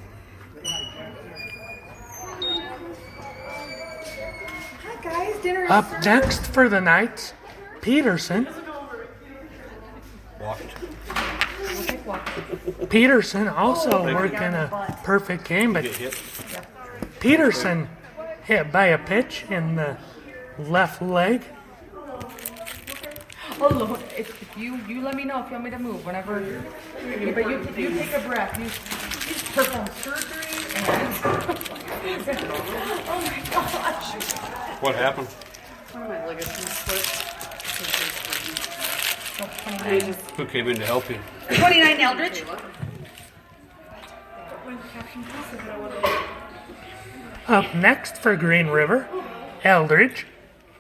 Hi, guys. Dinner is Up served. next for the Knights, Peterson. Walked. We'll take walk. Peterson also Oh, working a perfect game, but Get hit. Peterson hit by a pitch in the left leg. Oh Lord, if you let me know if you want me to move whenever. But you take a breath. You perform surgery and. Oh my gosh. What happened? One of my ligaments slipped. Who came in to help you? 29 Eldridge. Up next for Green River, Eldridge.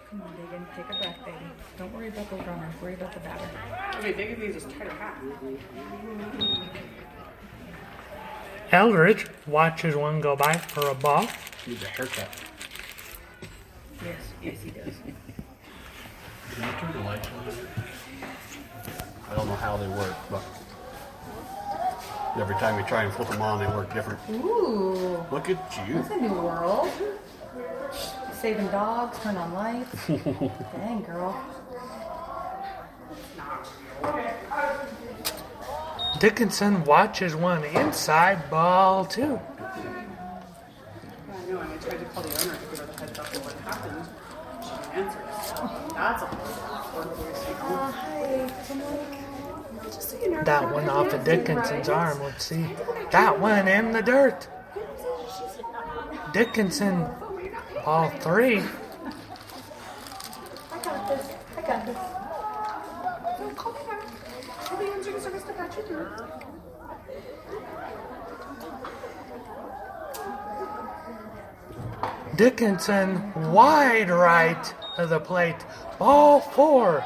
Come on, Dagan, take a breath, baby. Don't worry about those runners. Worry about the batter. Okay, Dagan needs a tighter hat. Eldridge watches one go by for a ball. Needs a haircut. Yes, he does. Can you turn the lights on? I don't know how they work, but every time you try and flip them on, they work different. Ooh, Look at you. that's a new world. Saving dogs, turn on lights. Dang, girl. Dickinson watches one inside ball two. Yeah, I know, and I tried to call the owner to give her the heads up of what happened. She didn't answer. That's a whole just so you know. That one off of Dickinson's arm. Let's see. That one in the dirt. Dickinson, ball three. I got this. I got this. No, call me back. I'll be answering service to patch you through. Dickinson wide right of the plate. Ball four.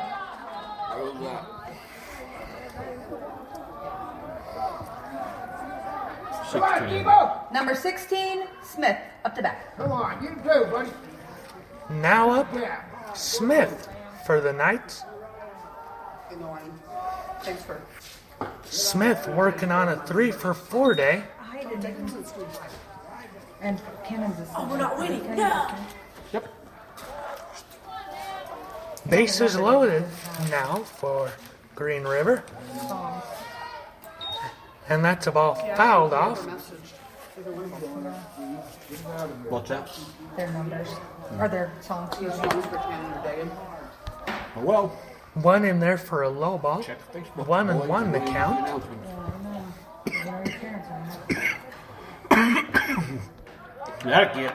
Come on, Debo. Number 16, Smith, up to bat. Come on, you too, buddy. Now up Yeah. Smith for the Knights. Annoying. Thanks for. Smith working on a 3-for-4 day. And Cannon's is. We're not winning. No. Yep. Bases loaded now for Green River. And that's a ball fouled off. What's that? Their numbers. Or their songs. Oh, well. One in there for a low ball. Check Facebook. 1-1 the count. That'll get.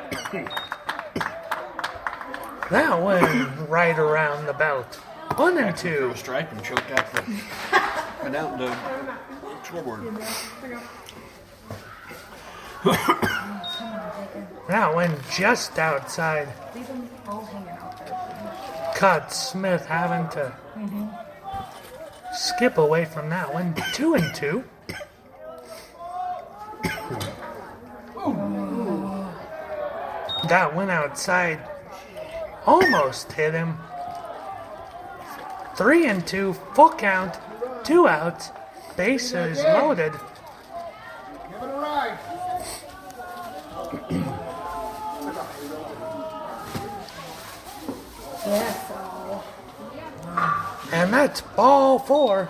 That one right around the belt. 1-2. A strike and choked out the. Went out the scoreboard. That one just outside. Leave them all hanging out there. Caught Smith having to skip away from that one. 2-2. That went outside. Almost hit him. 3-2. Full count. 2 outs. Bases loaded. Give it a ride. Yes. And that's ball 4.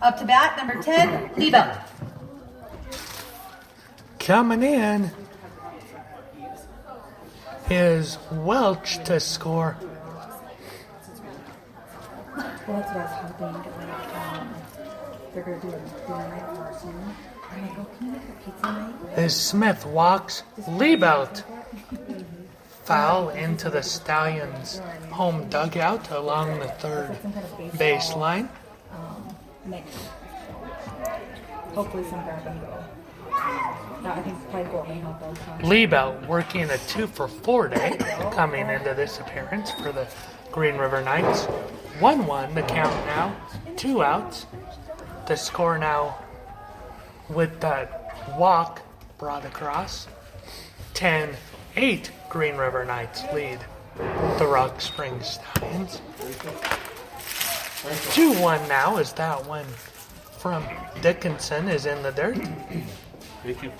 Up to bat, number 10, Lebo. Coming in is Welch to score. Well, that's what I was hoping. Like, they're going to do a dinner night for us soon. I'm like, oh, can you make a pizza night? As Smith walks Liebout foul into the Stallions' home dugout along the third baseline. Mix. Hopefully some grab and go. No, I think probably goal may help those. Liebout working a 2-for-4 day coming into this appearance for the Green River Knights. 1-1 the count now. 2 outs. The score now with that walk brought across. 10-8 Green River Knights lead the Rock Springs Stallions. 2-1 now as that one from Dickinson is in the dirt. Thank you.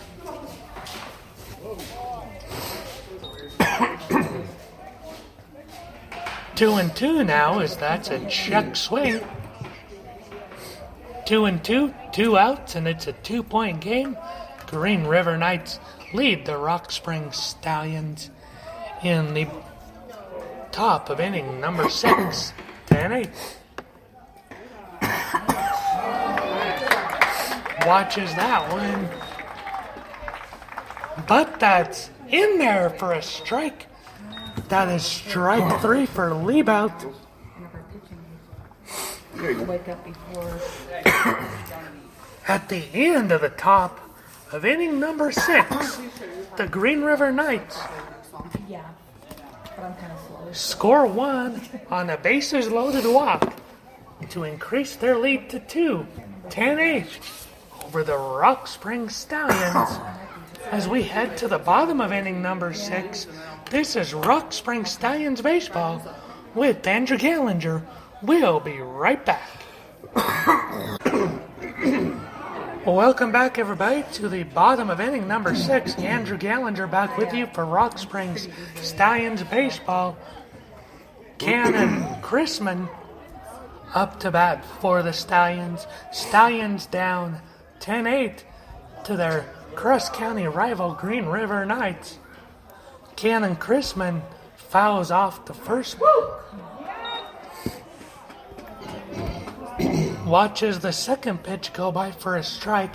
Two and two now as that's a check swing. 2-2, 2 outs, and it's a 2-point game. Green River Knights lead the Rock Springs Stallions in the top of inning number 6, 10-8. Watches that one. But that's in there for a strike. That is strike 3 for Liebout. Wake up before. At the end of the top of inning number 6, the Green River Knights Yeah, but I'm kind of slow. score 1 on a bases loaded walk to increase their lead to 2, 10-8 over the Rock Springs Stallions. As we head to the bottom of inning number 6, this is Rock Springs Stallions baseball with Andrew Gallinger. We'll be right back. Welcome back, everybody, to the bottom of inning number 6. Andrew Gallinger back with you for Rock Springs Stallions baseball. Cannon Chrisman up to bat for the Stallions. Stallions down 10-8 to their Cross County rival Green River Knights. Cannon Chrisman fouls off the first. Watches the second pitch go by for a strike.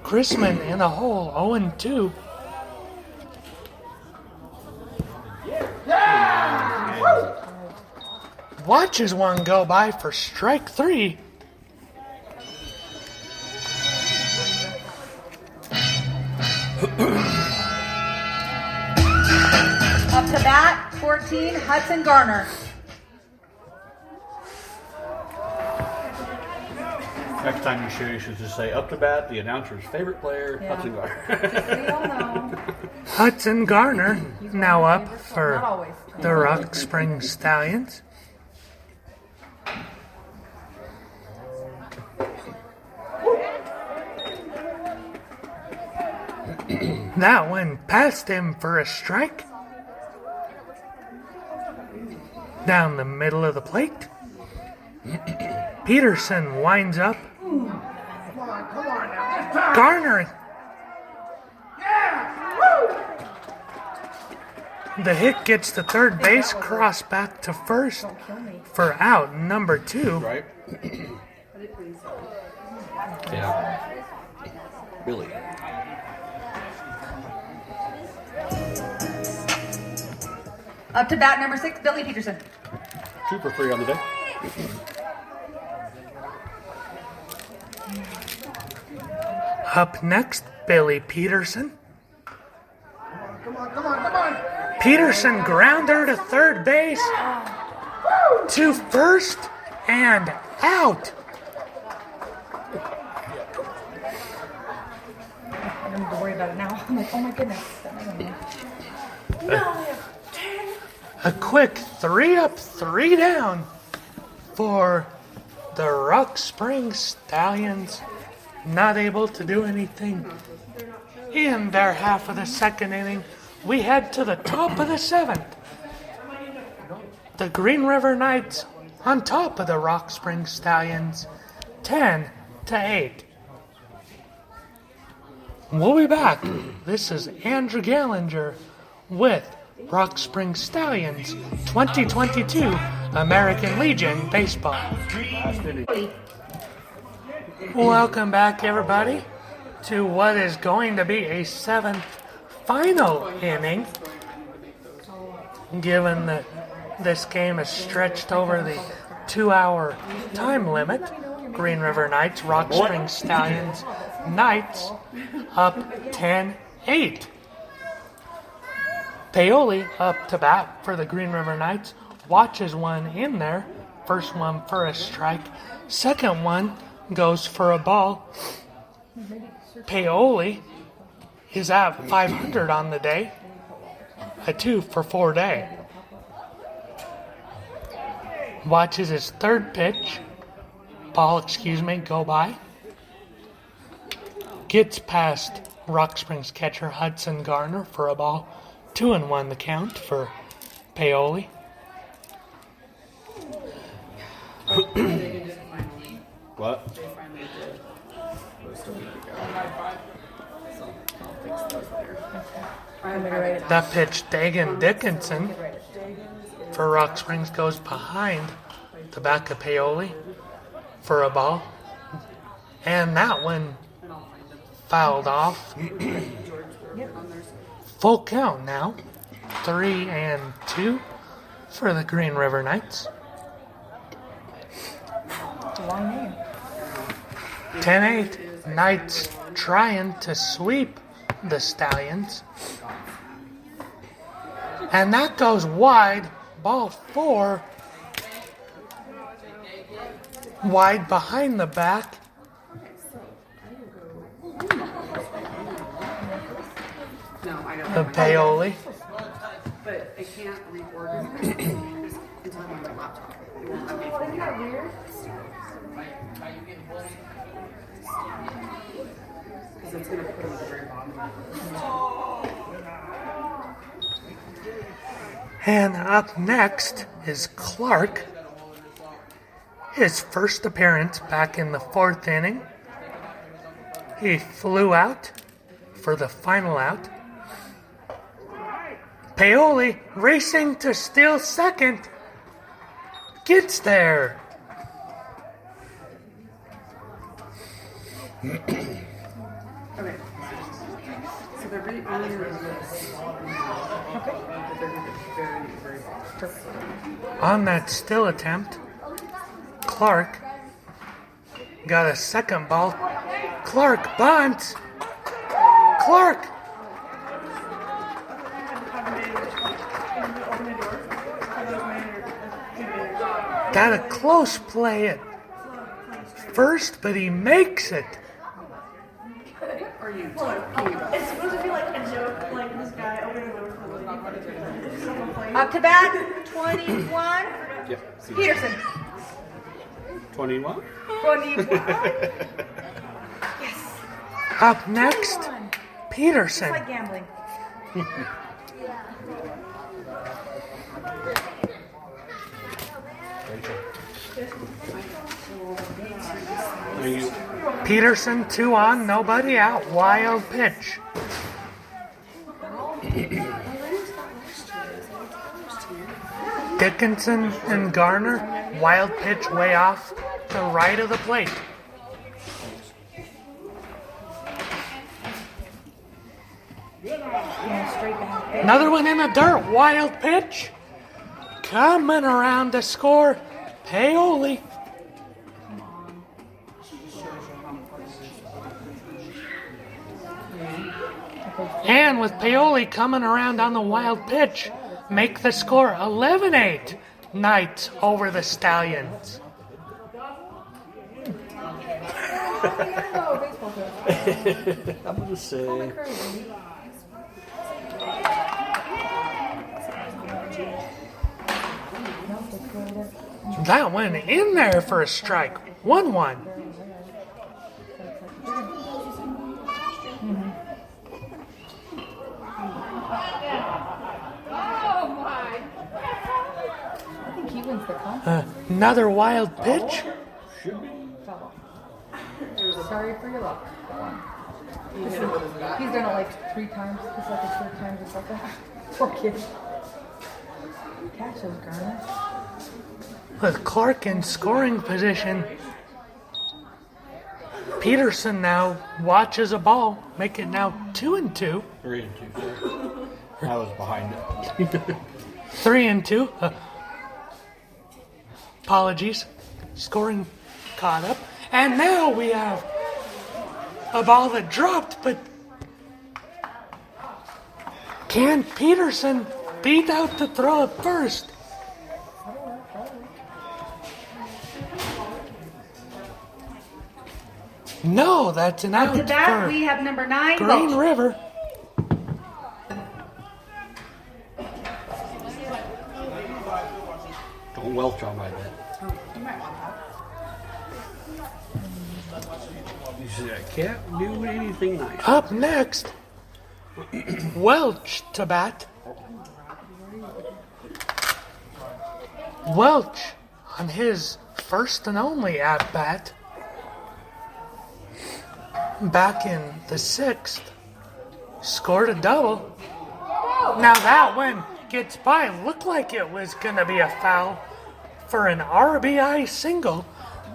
Chrisman in the hole, 0-2. Watches one go by for strike 3. Up to bat, 14, Hudson Garner. Next time you should just say up to bat, the announcer's favorite player, Yeah. Hudson Gar. We all know. Hudson Garner now up Not for always. the Rock Springs Stallions. That one passed him for a strike. Down the middle of the plate. Peterson winds up. Come on now. This time. Garner. Yeah. The hit gets to third base, cross back to first for out number 2. Right? Yeah. Billy. Up to bat number 6, Billy Peterson. 2 for 3 on the day. Up next, Billy Peterson. Come on. Peterson grounder to third base, to first, and out. I don't need to worry about it now. I'm like, oh my goodness. A quick 3 up, 3 down for the Rock Springs Stallions. Not able to do anything in their half of the second inning. We head to the top of the 7th. The Green River Knights on top of the Rock Springs Stallions, 10-8. We'll be back. This is Andrew Gallinger with Rock Springs Stallions 2022 American Legion Baseball. Welcome back, everybody, to what is going to be a 7th final inning. Given that this game is stretched over the 2-hour time limit, Green River Knights, Rock Springs Stallions, Knights up 10-8. Paoli up to bat for the Green River Knights. Watches one in there. First one for a strike. Second one goes for a ball. Paoli is at 500 on the day. A 2 for 4 day. Watches his third pitch. Ball, go by. Gets past Rock Springs catcher Hudson Garner for a ball. 2-1 the count for Paoli. What? fix those there. I'm gonna write it. That pitch, Dagan Dickinson for Rock Springs goes behind the back of Paoli for a ball. And that one fouled off. Full count now. 3-2 for the Green River Knights. It's a long name. 10-8. Knights trying to sweep the Stallions. And that goes wide. Ball 4. Wide behind the back. No, I don't. The Paoli. But I can't reorganize things until I'm on my laptop. It won't let me. Isn't that weird? Because it's going to put them at the very bottom. And up next is Clark. His first appearance back in the 4th inning. He flew out for the final out. Paoli racing to steal second. Gets there. Okay. So they're very earlier in this. Okay. But they're going to get very, very bottom. On that still attempt, Clark got a second ball. Clark bunts. Clark. Got a close play at first, but he makes it. Are you? It's supposed to be like a joke, like this guy opening the door for the Up to bat, 21. Yep. see. Peterson. 21? 21. Up next, Peterson. It's like gambling. Thank you. Peterson, 2 on, nobody out. Wild pitch. Dickinson and Garner, wild pitch way off the right of the plate. Yeah, straight back. Another one in the dirt, wild pitch. Coming around to score, Paoli. And with Paoli coming around on the wild pitch, make the score 11-8. Knights over the Stallions. I'm going to say. That went in there for a strike. 1-1. I think he wins the contest. Another wild pitch. Fell off. Sorry for your luck. He's done it like 3 times. This is like his 3rd time or something. Poor kid. Catch those, Garner. With Clark in scoring position. Peterson now watches a ball. Make it now 2-2. 3-2, sir. I was behind it. 3-2. Apologies. Scoring caught up. And now we have a ball that dropped, but can Peterson beat out to throw it first? No, that's an out To bat, for we have number 9. Green Welch. River. Don't welch on my bed. You might want that. You said I can't do anything nice. Up next, Welch to bat. Welch on his first and only at bat. Back in the 6th. scored a double. Now that one gets by. Looked like it was going to be a foul for an RBI single.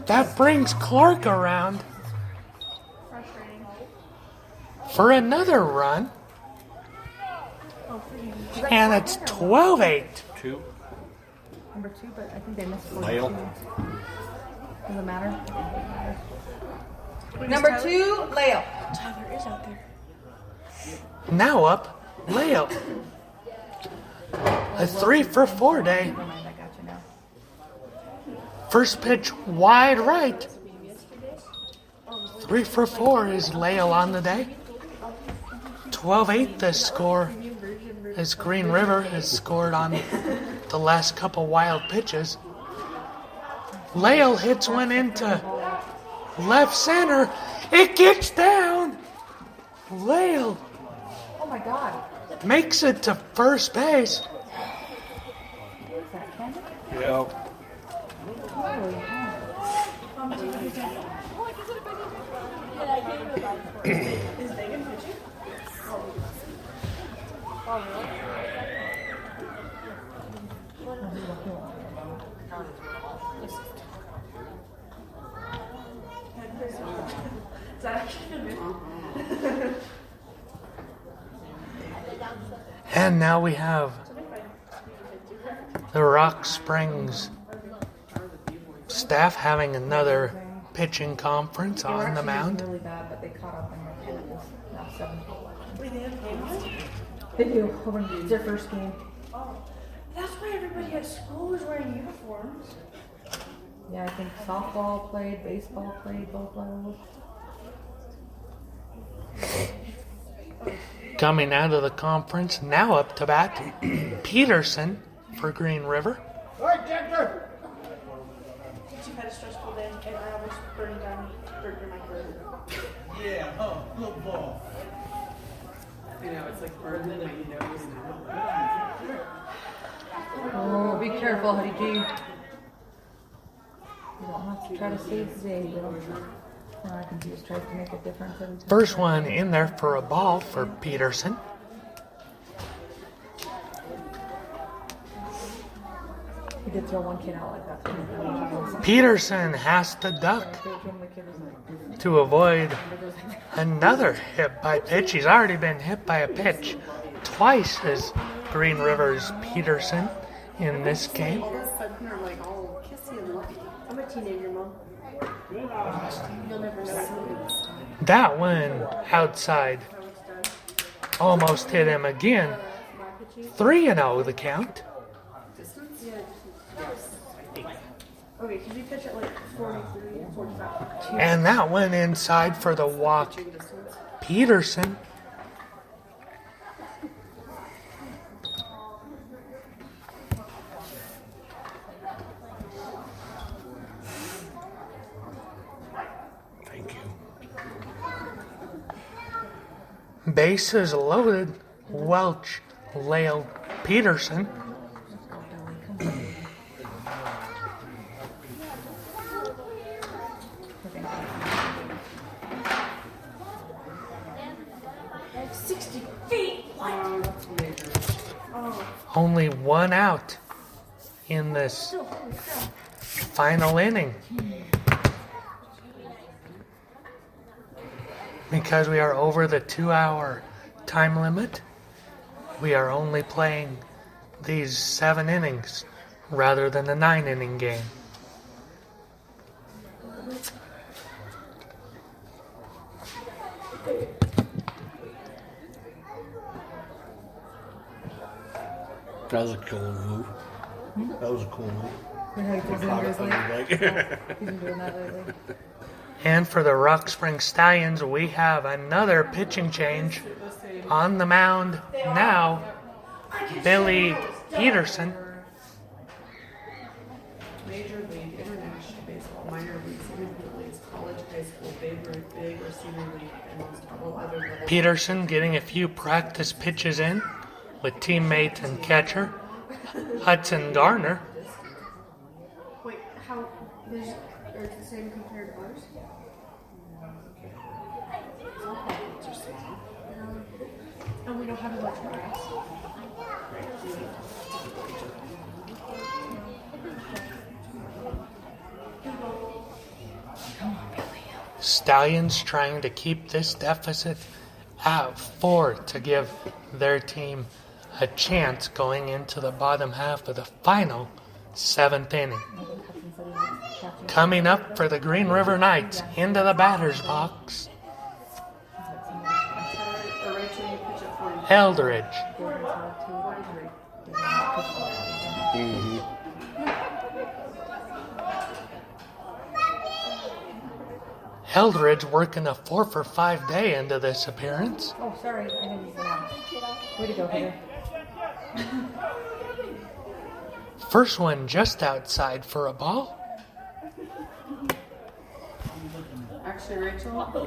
That brings Clark around Frustrating. for another run. And it's 12-8. 2. Number 2, but I think they missed 42. Lyle. Doesn't matter. Number 2, Leo. Tyler is out there. Now up, Leo. A 3 for 4 day. Never mind, I got you now. First pitch wide right. 3 for 4 is Leo on the day. 12-8 the score as Green River has scored on the last couple wild pitches. Leo hits one into left center. It gets down. Leo Oh my God. makes it to first base. Is that Ken? Yeah. Holy hell. Is Megan pitching? Is that actually good? And now we have the Rock Springs staff having another pitching conference They were on the actually mound. really bad, but they caught up and it was now 7-11. Wait, they have games? They do. It's their first game. Oh. That's why everybody at school was wearing uniforms. Yeah, I think softball played, baseball played, both levels. Coming out of the conference, now up to bat, Peterson for Green River. All right, Dexter. You've had a stressful day, and I almost burned your microwave. Yeah, football. You know, it's like burning in my nose now. Oh, be careful, Huddy G. You don't have to try to save the day, bro. All I can do is try to make a difference every time. First one in there for a ball for Peterson. He did throw one kid out like that. Peterson has to duck to avoid another hit by pitch. He's already been hit by a pitch twice as Green River's Peterson in this game. All of a sudden, they're like all kissy and lovey. I'm a teenager, Mom. You'll never know. That one outside almost hit him again. 3-0 the count. Okay, can you pitch at like 43 and 45? And that one inside for the walk. Peterson. Thank you. Bases loaded. Welch, Lale, Peterson. Only one out in this final inning. Because we are over the 2-hour time limit, we are only playing these 7 innings rather than the 9-inning game. That was a cool move. That was a cool move. He's been Caught it doing on your leg. that lately. And for the Rock Spring Stallions, we have another pitching change on the mound now. Billy Peterson. Major League, International Baseball, Minor Leagues, Intermediate Leagues, College, High School, Big or Senior League, and most all other levels. Peterson getting a few practice pitches in with teammate and catcher Hudson Garner. Wait, how? There's, or it's the same compared to ours? And we don't have as much grass. Stallions trying to keep this deficit at 4 to give their team a chance going into the bottom half of the final 7th inning. Coming up for the Green River Knights into the batter's box, Eldridge. Eldridge working a 4 for 5 day into this appearance. Oh, sorry. I didn't even know. Way to go, Peter. First one just outside for a ball. Actually, Rachel, the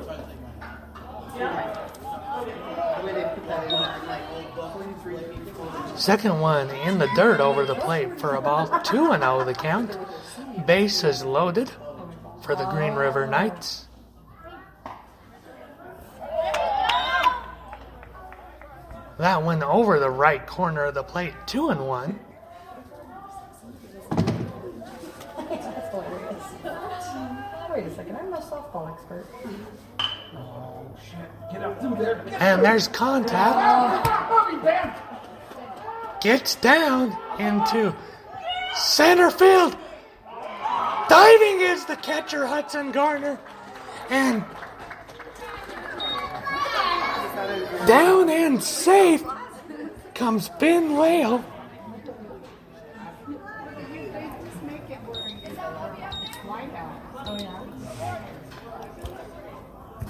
way they put that in there, like 43 people. Second one in the dirt over the plate for a ball. 2-0 the count. Bases loaded for the Green River Knights. That one over the right corner of the plate. 2-1. Wait a second, I'm no softball expert. Get up through there. And there's contact. Gets down into center field. Diving is the catcher, Hudson Garner. And down and safe comes Ben Whale.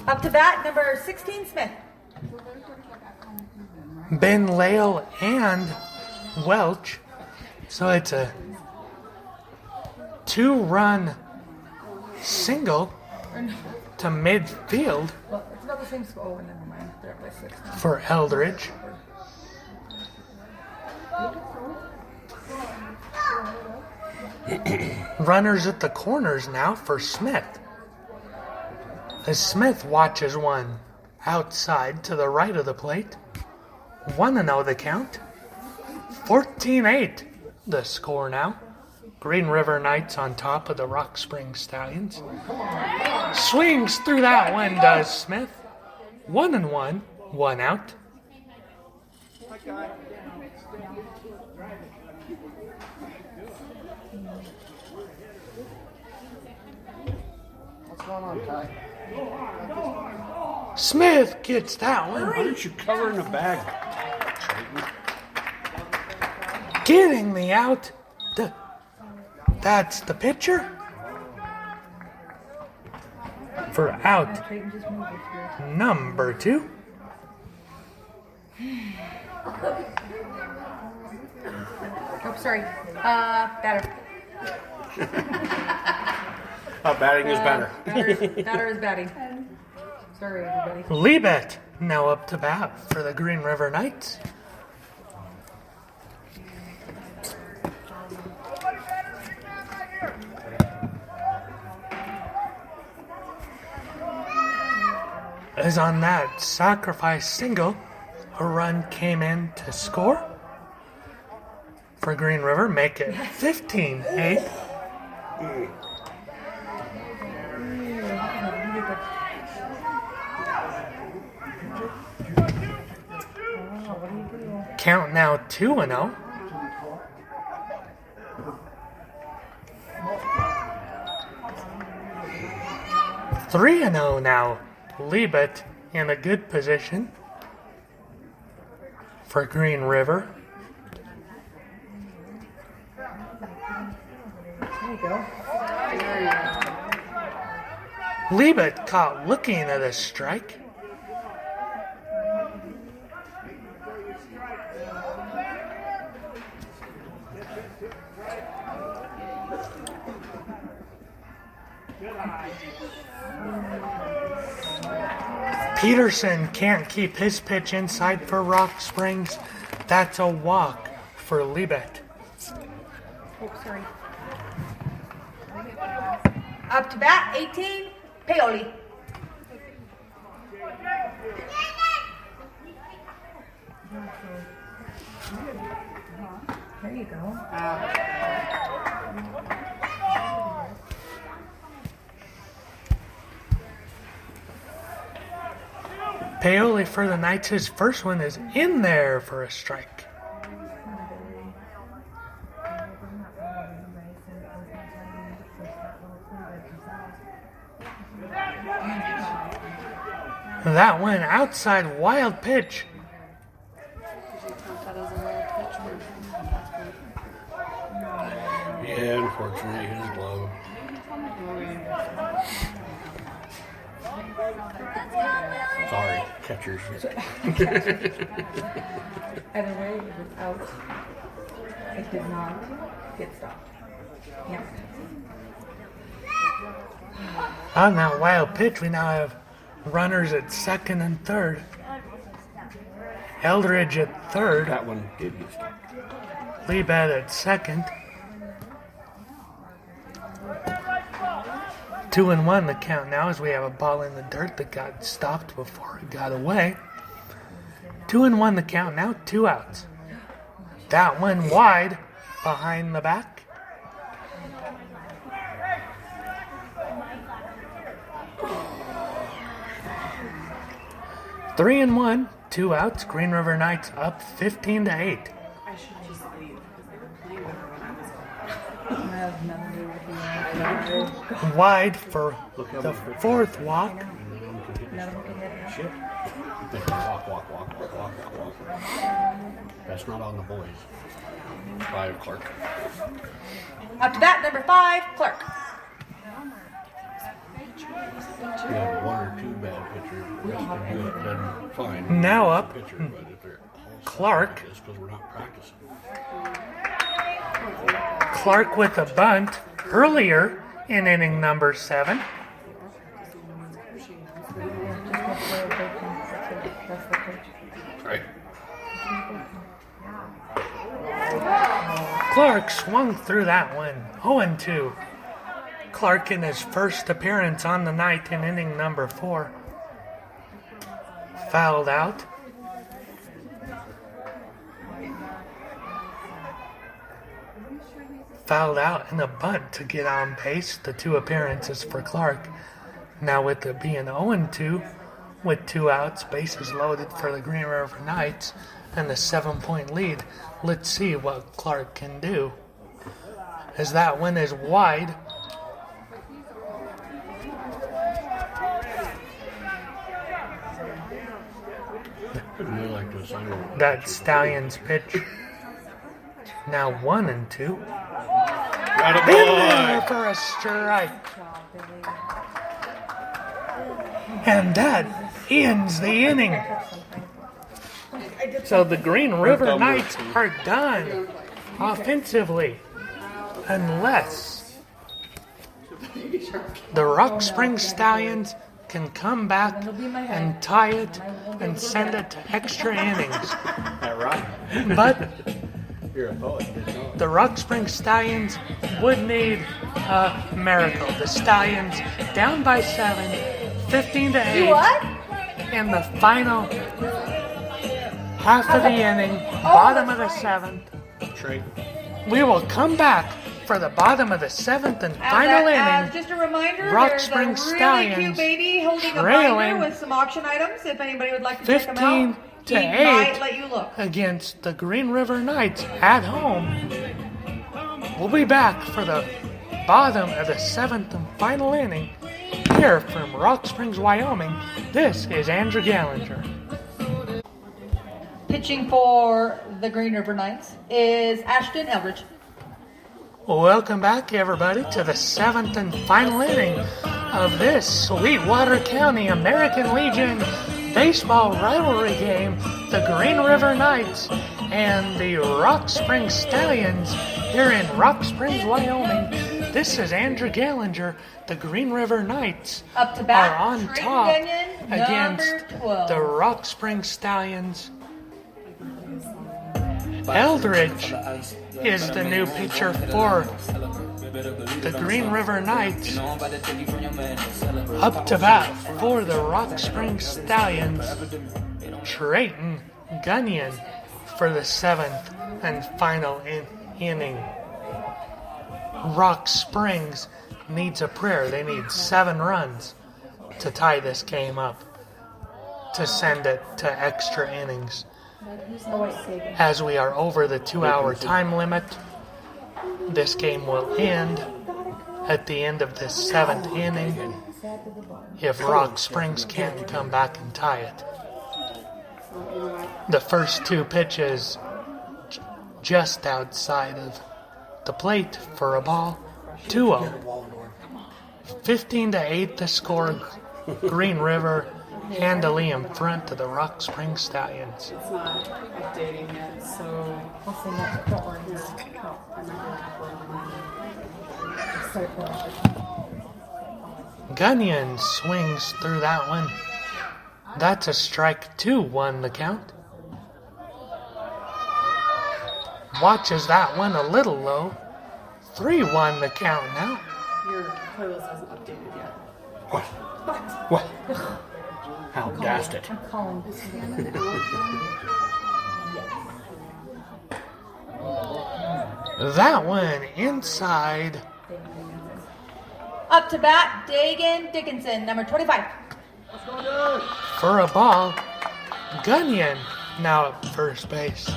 Up to bat, number 16, Smith. Ben Lale and Welch. So it's a 2-run single to midfield Well, it's about the same score. Oh, never mind. They're up by 6 now. for Eldridge. Runners at the corners now for Smith. As Smith watches one outside to the right of the plate. 1-0 the count. 14-8 the score now. Green River Knights on top of the Rock Springs Stallions. Swings through that one, does Smith. 1-1, 1 out. What's going on, Ty? Smith gets that one. Why aren't you covering the bag? Getting the out. That's the pitcher. For out number 2. Oh, sorry. Batter. Batting is better. Batter is batting. Sorry, everybody. Liebet now up to bat for the Green River Knights. As on that sacrifice single, a run came in to score for Green River, make it 15-8. Count now 2-0. Three 3-0 now. Liebet in a good position for Green River. There you go. Liebet caught looking at a strike. Peterson can't keep his pitch inside for Rock Springs. That's a walk for Liebet. Oh, sorry. Up to bat, 18, Paoli. There you go. Paoli for the Knights. His first one is in there for a strike. That went outside, wild pitch. Yeah, unfortunately, his glove. Sorry, catchers. Either way, it was out. It did not get stopped. Yeah. On that wild pitch, we now have runners at second and third. Eldridge at third. That one did get stopped. Liebet at second. 2-1 the count now as we have a ball in the dirt that got stopped before it got away. 2-1 the count now, 2 outs. That one wide behind the back. Three and 1, 2 outs. Green River Knights up 15-8. I should just leave because they were playing better when I was gone. Wide for the fourth walk. Shit. They can walk. That's not on the boys. 5, Clark. Up to bat, number 5, Clark. You have 1 or 2 bad pitchers. The rest are good. Then fine. Now up, Pitcher, but if they're all Clark. it's because we're not practicing. Clark with a bunt earlier in inning number 7. Right. Clark swung through that one. 0-2. Clark in his first appearance on the night in inning number 4. Fouled out. Fouled out in a bunt to get on pace. The 2 appearances for Clark. Now with it being 0-2 with 2 outs, bases loaded for the Green River Knights and a 7-point lead. Let's see what Clark can do. As that one is wide. That Stallions pitch. Now 1-2. In there for a strike. And that ends the inning. So the Green River Knights are done offensively. Unless the Rock Springs Stallions can come back and tie it and send it to extra innings. But the Rock Springs Stallions would need a miracle. The Stallions down by 7, 15-8 in the final half of the inning, bottom of the 7th. We will come back for the bottom of the 7th and final inning. Just a reminder, Rock there's Springs a really Stallions cute baby holding a trailing binder with some auction items. If anybody would like to check them out, 15 to he 8 might let you look. against the Green River Knights at home. We'll be back for the bottom of the 7th and final inning here from Rock Springs, Wyoming. This is Andrew Gallinger. Pitching for the Green River Knights is Ashton Eldridge. Welcome back, everybody, to the 7th and final inning of this Sweetwater County American Legion baseball rivalry game. The Green River Knights and the Rock Springs Stallions here in Rock Springs, Wyoming. This is Andrew Gallinger. The Green River Knights Up to bat, are on Trey top Benyon, against number 12. the Rock Springs Stallions. Eldridge is the new pitcher for the Green River Knights. Up to bat for the Rock Springs Stallions, Trayton Gunyon for the 7th. and final inning. Rock Springs needs a prayer. They need 7 runs to tie this game up, to send it to extra innings. As we are over the 2-hour time limit, this game will end at the end of this 7th inning if Rock Springs can't come back and tie it. The first 2 pitches just outside of the plate for a ball. 2-0. 15-8 the score. Green River handily in front of the Rock Springs Stallions. It's not updating yet, so I'll send that. Don't worry. Start Gunyon swings through that one. That's a strike 2, won the count. Watches that one a little low. 3-1 the count now. your playlist hasn't updated yet. What? What? How gassed it? I'm calling this one. That one inside. Up to bat, Dagan Dickinson, number 25. For a ball. Gunyon now at first base.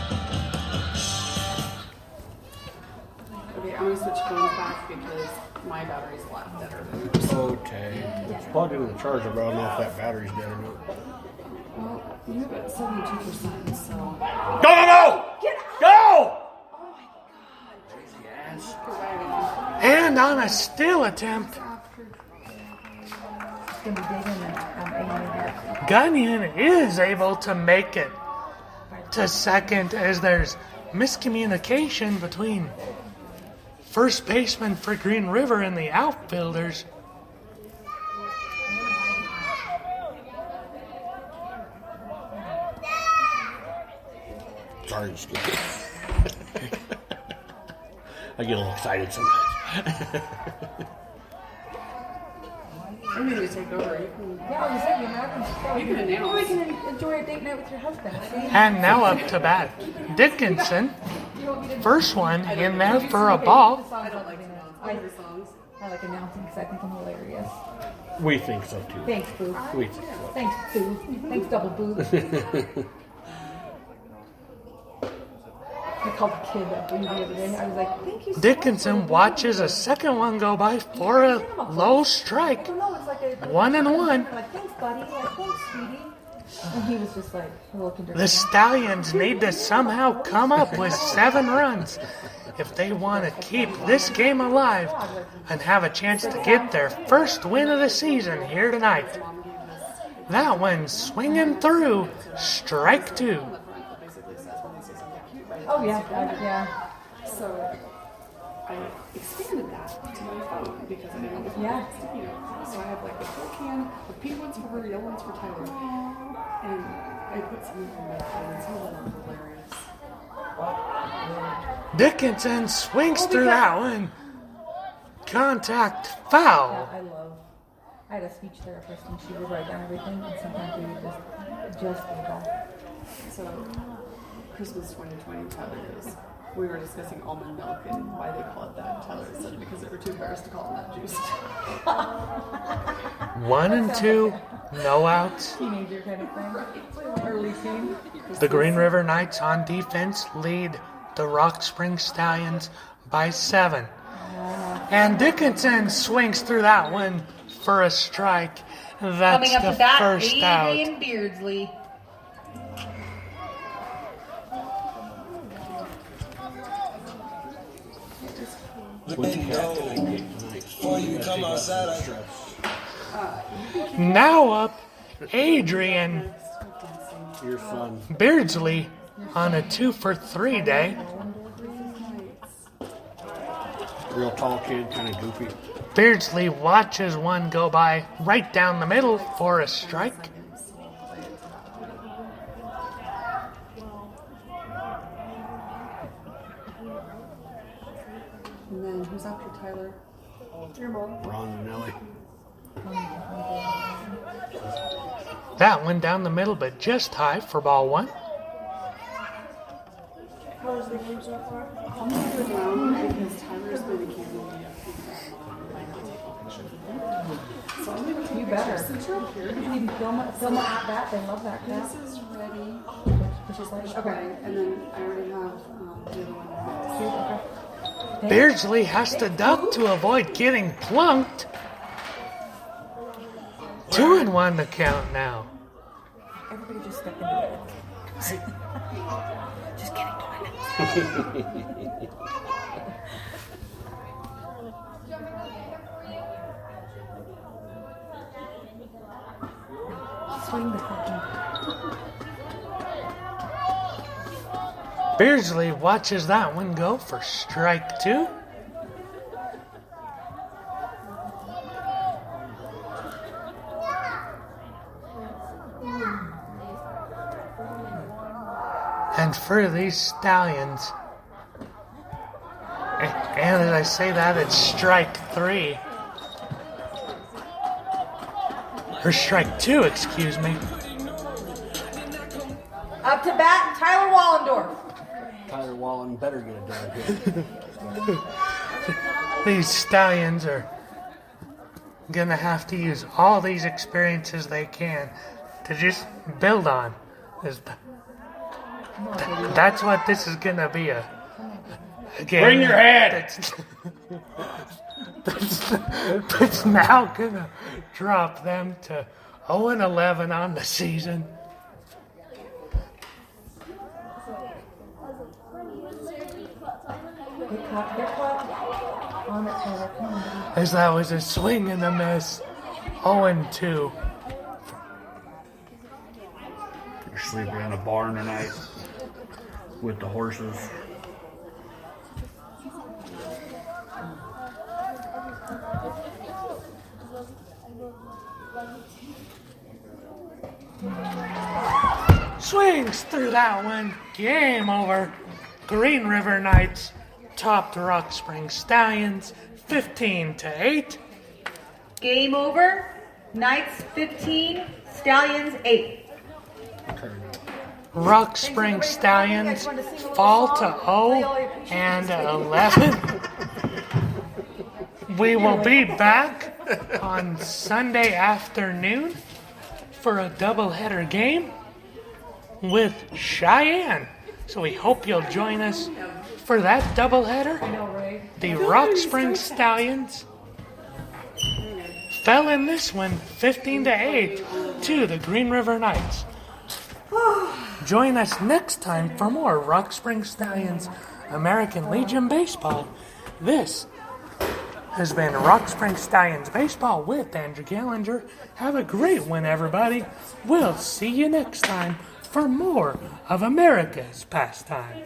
Okay, I'm going to switch phones back because my battery's a lot better than yours. Okay. It's plugged into the charger, but I don't know if that battery's dead or not. Well, you have it 72%, so... Go, go, go! Get out! Go! Oh my god. Crazy ass. And on a steal attempt, Gunyon is able to make it to second as there's miscommunication between first baseman for Green River and the outfielders. Sorry, excuse me. I get a little excited sometimes. I'm going to take over. Yeah, I was saying, You can announce. we can enjoy a date night with your husband. And now up to bat, Dickinson. First one in there for a ball. I don't like to announce other songs. I like announcing because I think I'm hilarious. We think so too. Thanks, Boo. We think so. Thanks, Boo. Thanks, Double Boo. I called the kid that Boo the other day. I was like, thank you so Dickinson much. watches a second one go by for a low strike. I don't know, it's like a 1-1. I'm like, thanks, buddy. Like, thanks, sweetie. And he was just like, looking to The Stallions need to somehow come up with 7 runs if they want to keep this game alive and have a chance to get their first win of the season here tonight. That one swinging through, strike 2. Basically says when they say something cute, right? Oh, yeah. So I expanded that to my phone because I didn't know it was Yeah. sticky notes. So I have like the full can, the pink ones for her, yellow ones for Tyler. And I put some in my phone and some of them are hilarious. Dickinson swings through that one. Contact foul. I had a speech therapist and she would write down everything and sometimes we would just go. So Christmas 2020, Tyler goes, we were discussing almond milk and why they call it that. Tyler said because they were too embarrassed to call it nut juice. 1 and 2, no outs. Teenager kind of thing. Early teen. The Green River Knights on defense lead the Rock Springs Stallions by 7. And Dickinson swings through that one for a strike. That's Coming up the to bat, first out. Adrian Beardsley. Before you come outside, Now up, Adrian Your son. Beardsley on a 2-for-3 day. Real tall kid, kind of goofy. Beardsley watches one go by right down the middle for a strike. And then who's after Tyler? Your mom. Ron and Nelly. That one down the middle, but just high for ball 1. How's varsity game so far? I'm gonna go down because Tyler's been a camera. So I'm gonna You better. Since you're here, You can even film it at that. They love that crap. this is ready. Which is like, Okay, and then I already have the other one. See, okay. Beardsley has to duck to avoid getting plunked. 2-1 the count now. Everybody just step into it. Just kidding, Swing the fucking. Beardsley watches that one go for strike 2. And for these Stallions, and as I say that, it's strike 3. Or strike 2, excuse me. Up to bat, Tyler Wallendorf. Tyler Wallen better get it done here. These Stallions are gonna have to use all these experiences they can to just build on. That's what this is gonna be a game. Bring your head. That's now gonna drop them to 0-11 on the season. Get caught on it, Tyler. Come on, baby. As that was a swing and a miss. 0-2. You're sleeping in a barn tonight with the horses. Swings through that one. Game over. Green River Knights topped Rock Spring Stallions 15-8. Game over. Knights 15, Stallions 8. Rock Spring Stallions fall to 0-11. We will be back on Sunday afternoon for a doubleheader game with Cheyenne. So we hope you'll join us for that doubleheader. The Rock Spring Stallions fell in this one 15-8 to the Green River Knights. Join us next time for more Rock Spring Stallions American Legion Baseball. This has been Rock Spring Stallions Baseball with Andrew Gallinger. Have a great one, everybody. We'll see you next time for more of America's pastime.